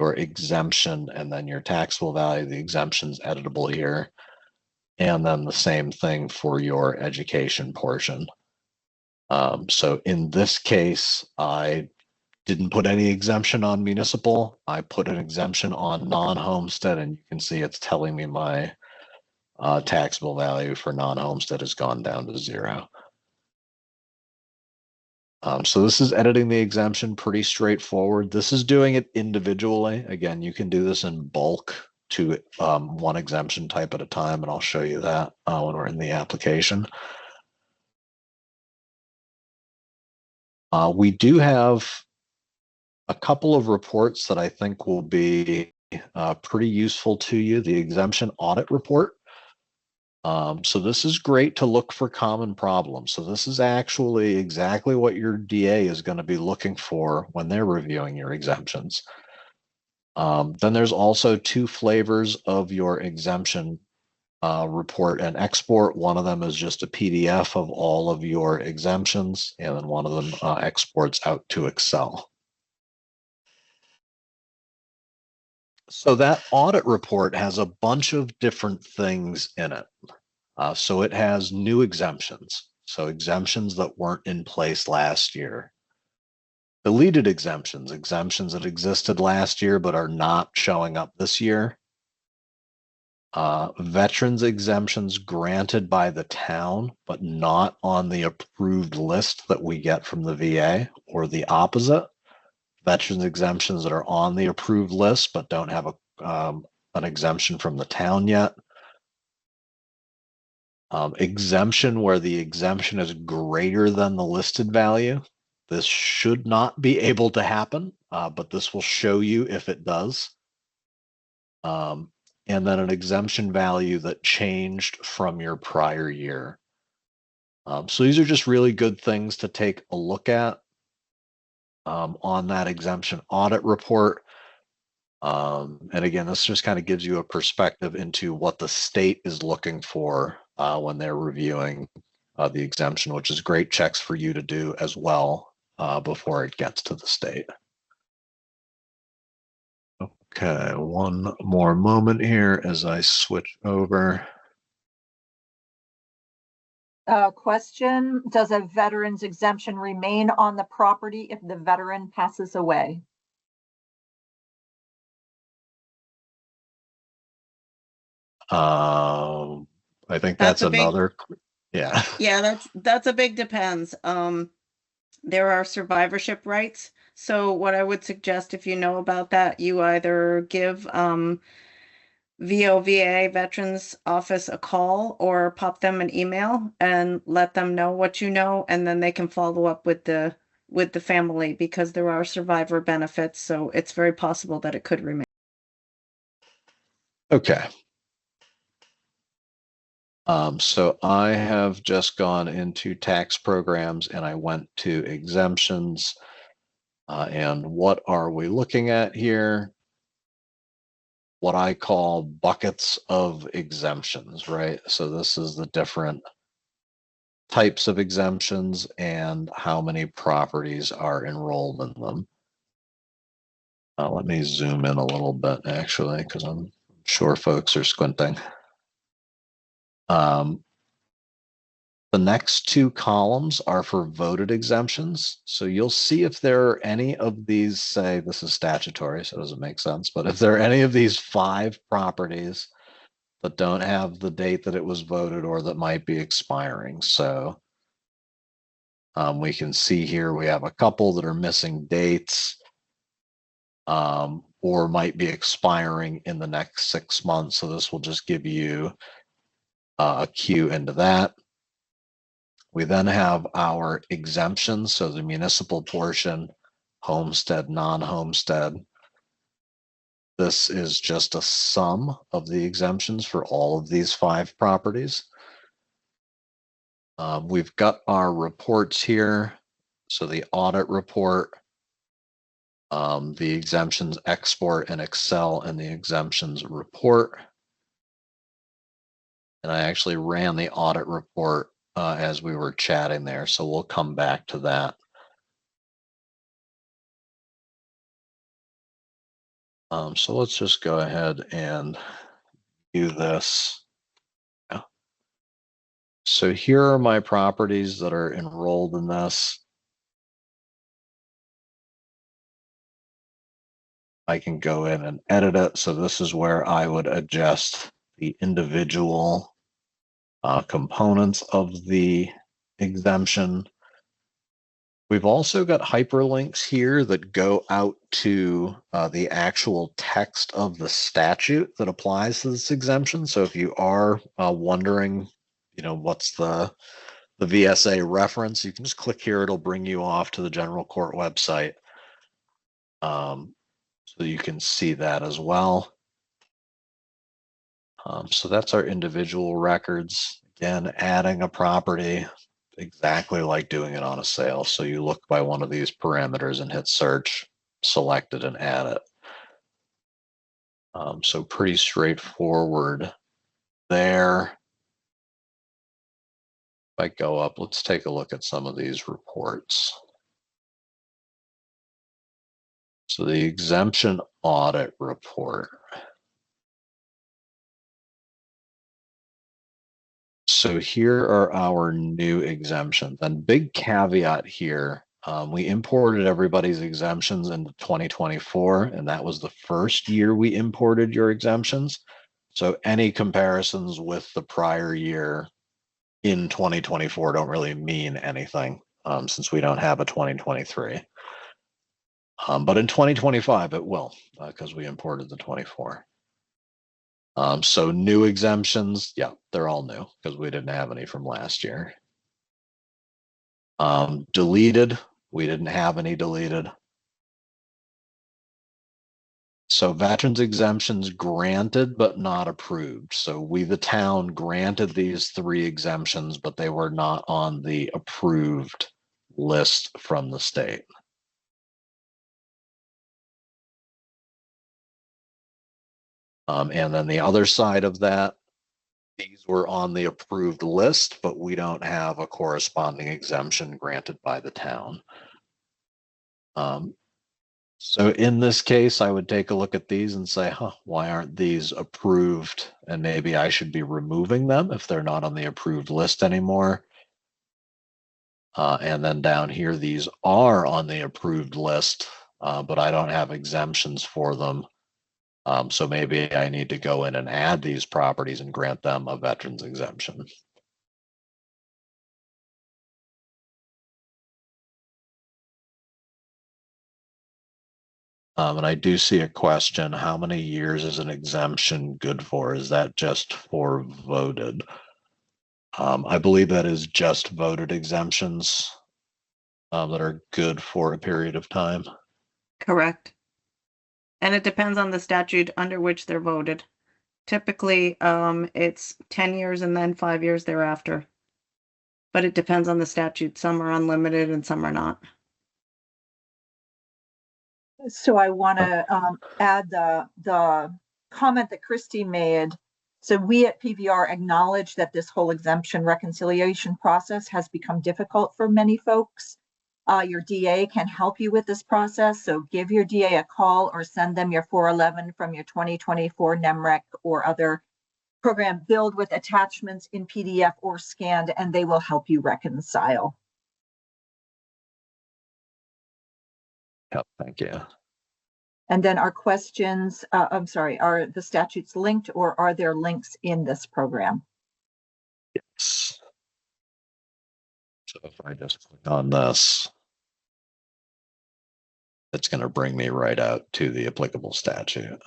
your exemption, and then your taxable value. The exemption's editable here. And then the same thing for your education portion. So in this case, I didn't put any exemption on municipal. I put an exemption on non-homestead, and you can see it's telling me my taxable value for non-homestead has gone down to 0. So this is editing the exemption, pretty straightforward. This is doing it individually. Again, you can do this in bulk to one exemption type at a time, and I'll show you that when we're in the application. We do have a couple of reports that I think will be pretty useful to you. The exemption audit report. So this is great to look for common problems. So this is actually exactly what your DA is going to be looking for when they're reviewing your exemptions. Then there's also 2 flavors of your exemption report and export. One of them is just a PDF of all of your exemptions, and then one of them exports out to Excel. So that audit report has a bunch of different things in it. So it has new exemptions. So exemptions that weren't in place last year. Deleted exemptions, exemptions that existed last year but are not showing up this year. Veterans exemptions granted by the town, but not on the approved list that we get from the VA, or the opposite. Veterans exemptions that are on the approved list, but don't have an exemption from the town yet. Exemption where the exemption is greater than the listed value. This should not be able to happen, but this will show you if it does. And then an exemption value that changed from your prior year. So these are just really good things to take a look at on that exemption audit report. And again, this just kind of gives you a perspective into what the state is looking for when they're reviewing the exemption, which is great checks for you to do as well before it gets to the state. Okay, one more moment here as I switch over. Question, does a veteran's exemption remain on the property if the veteran passes away? I think That's that's a big- another, yeah. Yeah, that's a big depends. There are survivorship rights. So what I would suggest, if you know about that, you either give VOVA Veterans Office a call or pop them an email and let them know what you know, and then they can follow up with the family, because there are survivor benefits. So it's very possible that it could remain. Okay. So I have just gone into tax programs and I went to exemptions. And what are we looking at here? What I call buckets of exemptions, right? So this is the different types of exemptions and how many properties are enrolled in them. Let me zoom in a little bit, actually, because I'm sure folks are squinting. The next 2 columns are for voted exemptions. So you'll see if there are any of these, say this is statutory, so it doesn't make sense, but if there are any of these 5 properties that don't have the date that it was voted or that might be expiring. So we can see here we have a couple that are missing dates or might be expiring in the next 6 months. So this will just give you a cue into that. We then have our exemptions, so the municipal portion, homestead, non-homestead. This is just a sum of the exemptions for all of these 5 properties. We've got our reports here. So the audit report, the exemptions export in Excel, and the exemptions report. And I actually ran the audit report as we were chatting there, so we'll come back to that. So let's just go ahead and do this. Yeah. So here are my properties that are enrolled in this. I can go in and edit it. So this is where I would adjust the individual components of the exemption. We've also got hyperlinks here that go out to the actual text of the statute that applies to this exemption. So if you are wondering, what's the VSA reference, you can just click here. It'll bring you off to the general court website. So you can see that as well. So that's our individual records. Again, adding a property, exactly like doing it on a sale. So you look by one of these parameters and hit search, select it and add it. So pretty straightforward there. If I go up, let's take a look at some of these reports. So the exemption audit report. So here are our new exemptions, and big caveat here. We imported everybody's exemptions into 2024, and that was the first year we imported your exemptions. So any comparisons with the prior year in 2024 don't really mean anything, since we don't have a 2023. But in 2025, it will, because we imported the 24. So new exemptions, yeah, they're all new because we didn't have any from last year. Deleted, we didn't have any deleted. So veterans exemptions granted but not approved. So we, the town, granted these 3 exemptions, but they were not on the approved list from the state. And then the other side of that, these were on the approved list, but we don't have a corresponding exemption granted by the town. So in this case, I would take a look at these and say, why aren't these approved? And maybe I should be removing them if they're not on the approved list anymore. And then down here, these are on the approved list, but I don't have exemptions for them. So maybe I need to go in and add these properties and grant them a veterans exemption. And I do see a question, how many years is an exemption good for? Is that just for voted? I believe that is just voted exemptions that are good for a period of time. Correct. And it depends on the statute under which they're voted. Typically, it's 10 years and then 5 years thereafter. But it depends on the statute. Some are unlimited and some are not. So I want to add the comment that Christy made. So we at PVR acknowledge that this whole exemption reconciliation process has become difficult for many folks. Your DA can help you with this process. So give your DA a call or send them your 411 from your 2024 NEMREC or other program billed with attachments in PDF or scanned, and they will help you reconcile. Yep, thank you. And then our questions, I'm sorry, are the statutes linked or are there links in this program? Yes. So if I just click on this, it's going to bring me right out to the applicable statute.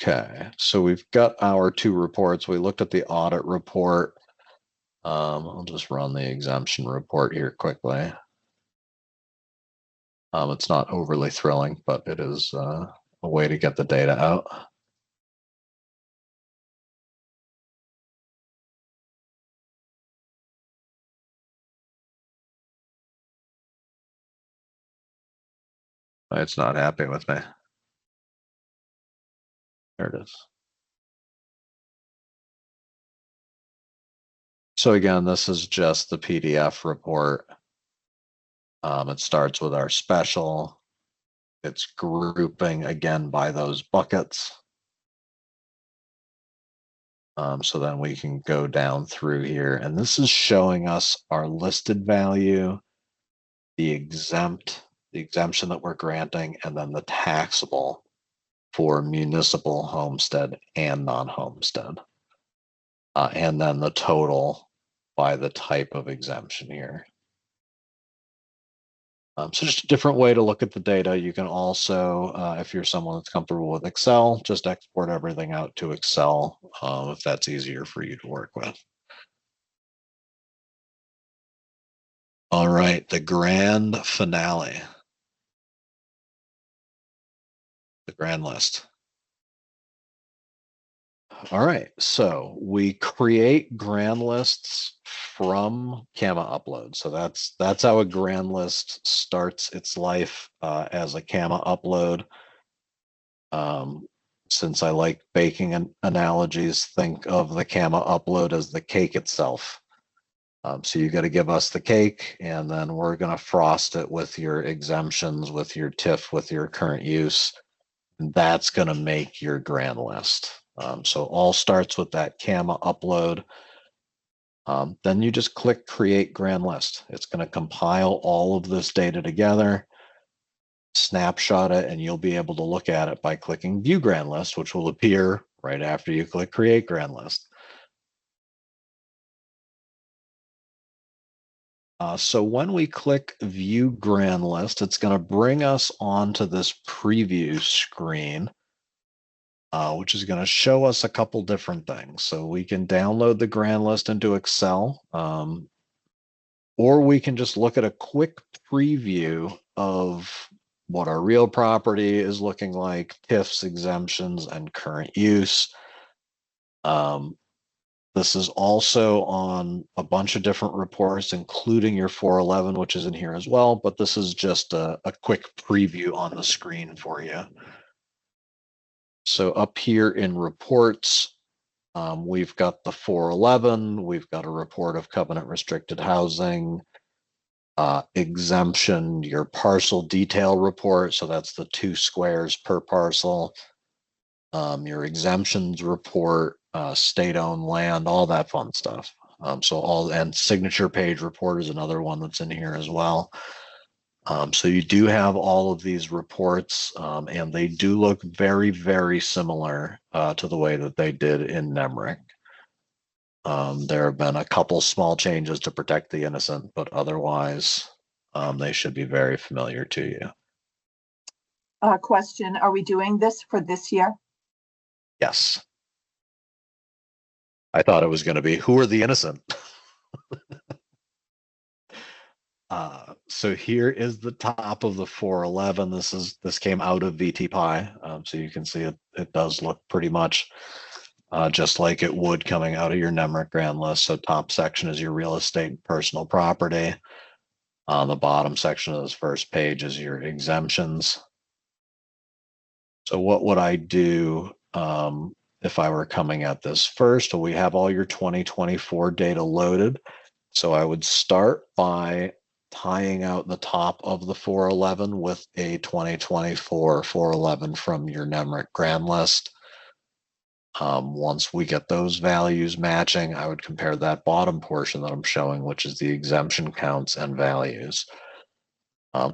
Okay, so we've got our 2 reports. We looked at the audit report. I'll just run the exemption report here quickly. It's not overly thrilling, but it is a way to get the data out. It's not happy with me. There it is. So again, this is just the PDF report. It starts with our special. It's grouping again by those buckets. So then we can go down through here, and this is showing us our listed value, the exemption that we're granting, and then the taxable for municipal, homestead, and non-homestead. And then the total by the type of exemption here. So just a different way to look at the data. You can also, if you're someone that's comfortable with Excel, just export everything out to Excel if that's easier for you to work with. All right, the grand finale. The grand list. All right, so we create grand lists from CAMA upload. So that's how a grand list starts its life as a CAMA upload. Since I like baking analogies, think of the CAMA upload as the cake itself. So you got to give us the cake, and then we're going to frost it with your exemptions, with your TIF, with your current use. That's going to make your grand list. So all starts with that CAMA upload. Then you just click create grand list. It's going to compile all of this data together, snapshot it, and you'll be able to look at it by clicking view grand list, which will appear right after you click create grand list. So when we click view grand list, it's going to bring us onto this preview screen, which is going to show us a couple different things. So we can download the grand list into Excel, or we can just look at a quick preview of what our real property is looking like, TIFs, exemptions, and current use. This is also on a bunch of different reports, including your 411, which is in here as well, but this is just a quick preview on the screen for you. So up here in reports, we've got the 411, we've got a report of covenant restricted housing, exemption, your parcel detail report, so that's the 2 squares per parcel, your exemptions report, state-owned land, all that fun stuff. And signature page report is another one that's in here as well. So you do have all of these reports, and they do look very, very similar to the way that they did in NEMRIC. There have been a couple small changes to protect the innocent, but otherwise, they should be very familiar to you. Question, are we doing this for this year? Yes. I thought it was going to be, who are the innocent? So here is the top of the 411. This came out of VTPIE, so you can see it does look pretty much just like it would coming out of your NEMRIC grand list. So top section is your real estate and personal property. On the bottom section of this first page is your exemptions. So what would I do if I were coming at this first? Well, we have all your 2024 data loaded. So I would start by tying out the top of the 411 with a 2024 411 from your NEMRIC grand list. Once we get those values matching, I would compare that bottom portion that I'm showing, which is the exemption counts and values.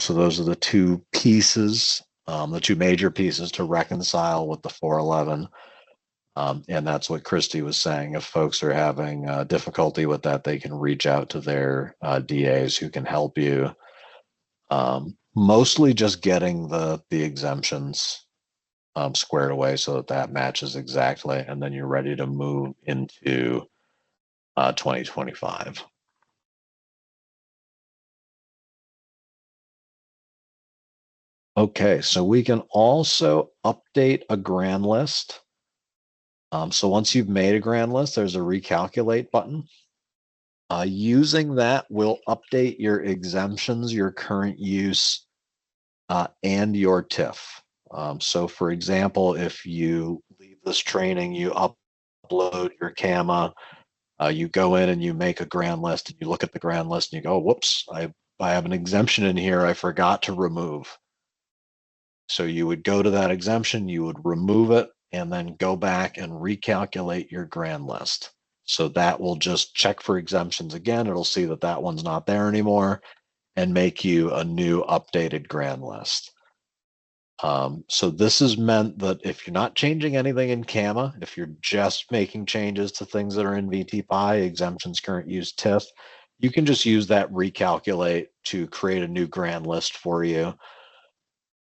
So those are the 2 pieces, the 2 major pieces to reconcile with the 411. And that's what Christy was saying. If folks are having difficulty with that, they can reach out to their DAs who can help you. Mostly just getting the exemptions squared away so that matches exactly, and then you're ready to move into 2025. Okay, so we can also update a grand list. So once you've made a grand list, there's a recalculate button. Using that will update your exemptions, your current use, and your TIF. So for example, if you leave this training, you upload your CAMA, you go in and you make a grand list, and you look at the grand list and you go, whoops, I have an exemption in here I forgot to remove. So you would go to that exemption, you would remove it, and then go back and recalculate your grand list. So that will just check for exemptions again. It'll see that that one's not there anymore and make you a new updated grand list. So this is meant that if you're not changing anything in CAMA, if you're just making changes to things that are in VTPIE, exemptions, current use, TIF, you can just use that recalculate to create a new grand list for you.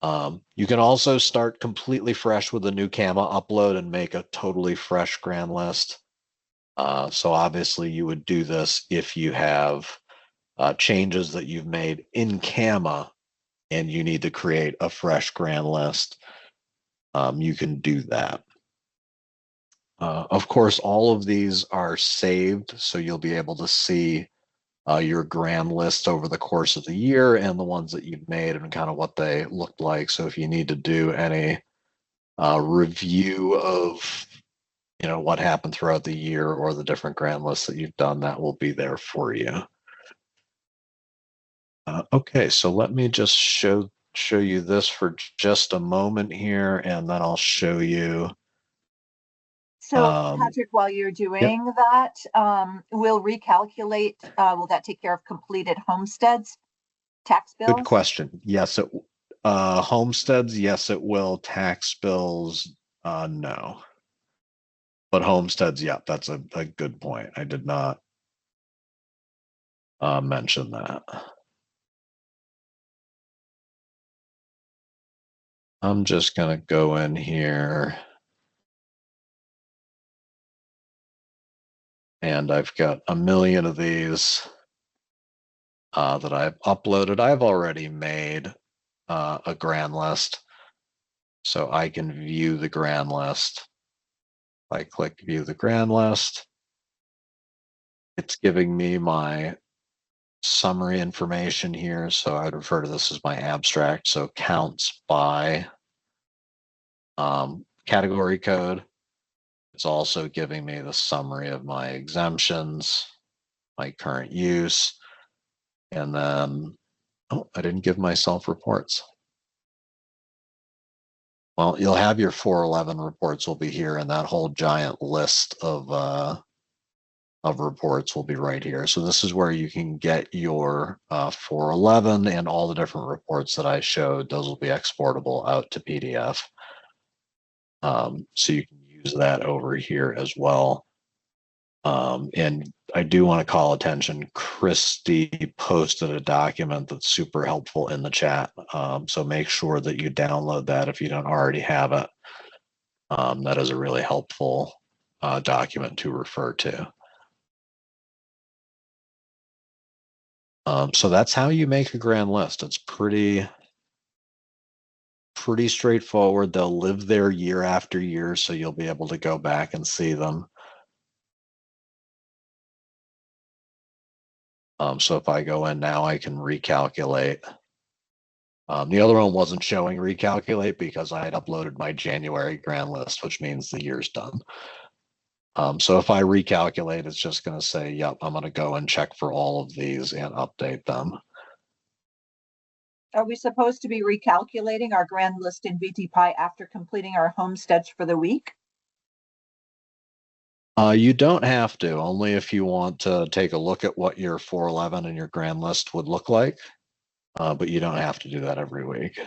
You can also start completely fresh with a new CAMA upload and make a totally fresh grand list. So obviously you would do this if you have changes that you've made in CAMA and you need to create a fresh grand list. You can do that. Of course, all of these are saved, so you'll be able to see your grand list over the course of the year and the ones that you've made and kind of what they looked like. So if you need to do any review of, you know, what happened throughout the year or the different grand lists that you've done, that will be there for you. Okay, so let me just show you this for just a moment here, and then I'll show you. So Patrick, while you're doing that, we'll recalculate, will that take care of completed homesteads, tax bills? Good question. Yes, homesteads, yes, it will. Tax bills, no. But homesteads, yeah, that's a good point. I did not mention that. I'm just going to go in here. And I've got a million of these that I've uploaded. I've already made a grand list. So I can view the grand list. If I click view the grand list, it's giving me my summary information here. So I'd refer to this as my abstract. So counts by category code. It's also giving me the summary of my exemptions, my current use, and then, oh, I didn't give myself reports. Well, you'll have your 411 reports will be here, and that whole giant list of reports will be right here. So this is where you can get your 411 and all the different reports that I showed. Those will be exportable out to PDF. So you can use that over here as well. And I do want to call attention, Christy posted a document that's super helpful in the chat. So make sure that you download that if you don't already have it. That is a really helpful document to refer to. So that's how you make a grand list. It's pretty straightforward. They'll live there year after year, so you'll be able to go back and see them. So if I go in now, I can recalculate. The other one wasn't showing recalculate because I had uploaded my January grand list, which means the year's done. So if I recalculate, it's just going to say, yep, I'm going to go and check for all of these and update them. Are we supposed to be recalculating our grand list in VTPIE after completing our homesteads for the week? You don't have to, only if you want to take a look at what your 411 and your grand list would look like. But you don't have to do that every week.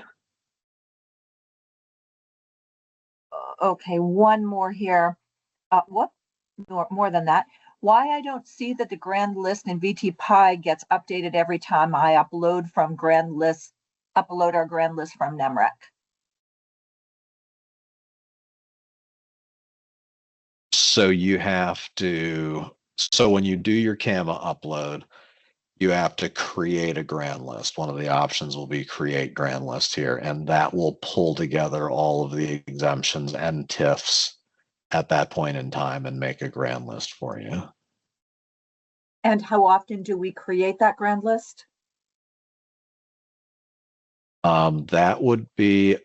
Okay, one more here. What? More than that. Why I don't see that the grand list in VTPIE gets updated every time I upload our grand list from NEMREC. So you have to, so when you do your CAMA upload, you have to create a grand list. One of the options will be create grand list here, and that will pull together all of the exemptions and TIFs at that point in time and make a grand list for you. And how often do we create that grand list? That would be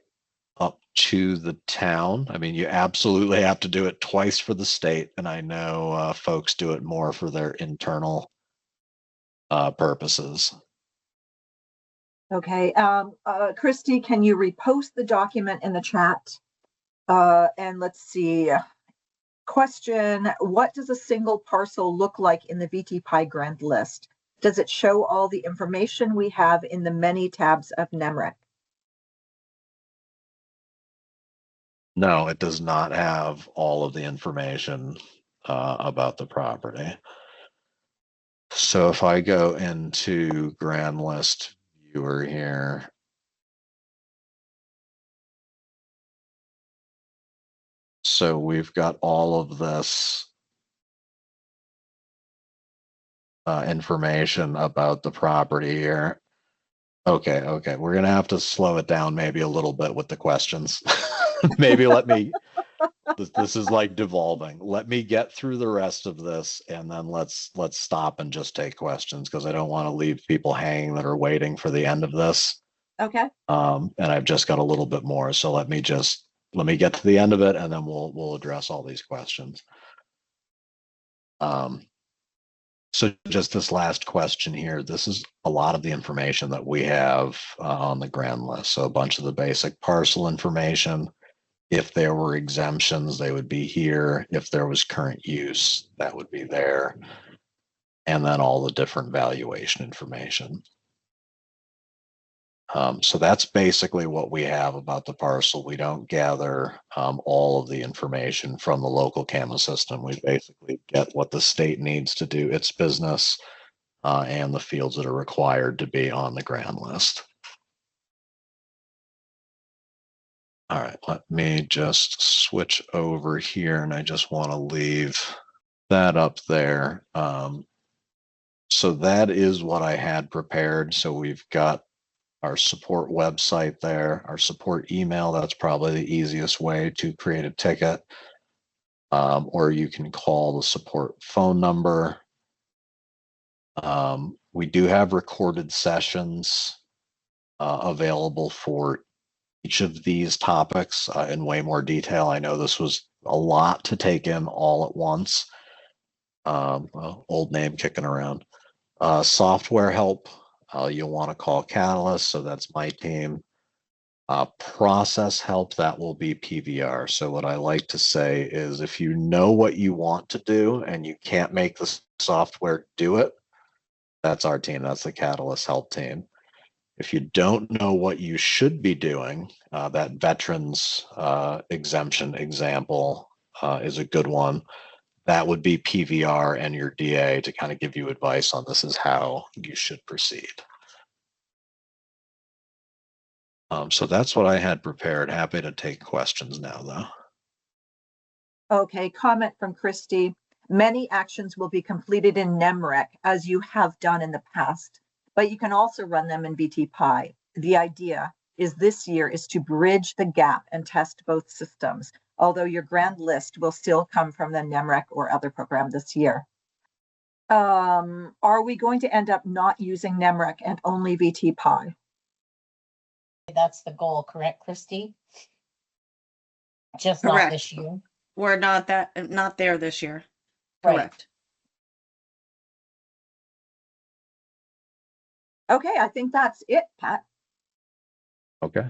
up to the town. I mean, you absolutely have to do it twice for the state, and I know folks do it more for their internal purposes. Okay, Christy, can you repost the document in the chat? And let's see. Question, what does a single parcel look like in the VTPIE grand list? Does it show all the information we have in the many tabs of NEMRIC? No, it does not have all of the information about the property. So if I go into grand list viewer here, so we've got all of this information about the property here. Okay, we're gonna have to slow it down maybe a little bit with the questions. Maybe let me, this is like devolving. Let me get through the rest of this and then let's stop and just take questions, because I don't want to leave people hanging that are waiting for the end of this. Okay. And I've just got a little bit more. So let me get to the end of it and then we'll address all these questions. So just this last question here, this is a lot of the information that we have on the grand list. So a bunch of the basic parcel information. If there were exemptions, they would be here. If there was current use, that would be there. And then all the different valuation information. So that's basically what we have about the parcel. We don't gather all of the information from the local CAMA system. We basically get what the state needs to do its business and the fields that are required to be on the grand list. All right, let me just switch over here, and I just want to leave that up there. So that is what I had prepared. So we've got our support website there, our support email. That's probably the easiest way to create a ticket. Or you can call the support phone number. We do have recorded sessions available for each of these topics in way more detail. I know this was a lot to take in all at once. Well, old name kicking around. Software help, you'll want to call Catalyst, so that's my team. Process help, that will be PVR. So what I like to say is, if you know what you want to do and you can't make the software do it, that's our team. That's the Catalyst help team. If you don't know what you should be doing, that veterans exemption example is a good one. That would be PVR and your DA to kind of give you advice on this is how you should proceed. So that's what I had prepared. Happy to take questions now, though. Okay, comment from Christy. Many actions will be completed in NEMRIC, as you have done in the past, but you can also run them in VTPIE. The idea is this year is to bridge the gap and test both systems, although your grand list will still come from the NEMRIC or other program this year. Are we going to end up not using NEMRIC and only VTPIE? That's the goal, correct, Christy? Just not Correct. this year. We're not there this year. Right. Correct. Okay, I think that's it, Pat. Okay.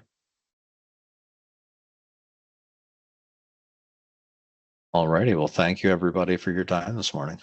All righty. Well, thank you, everybody, for your time this morning.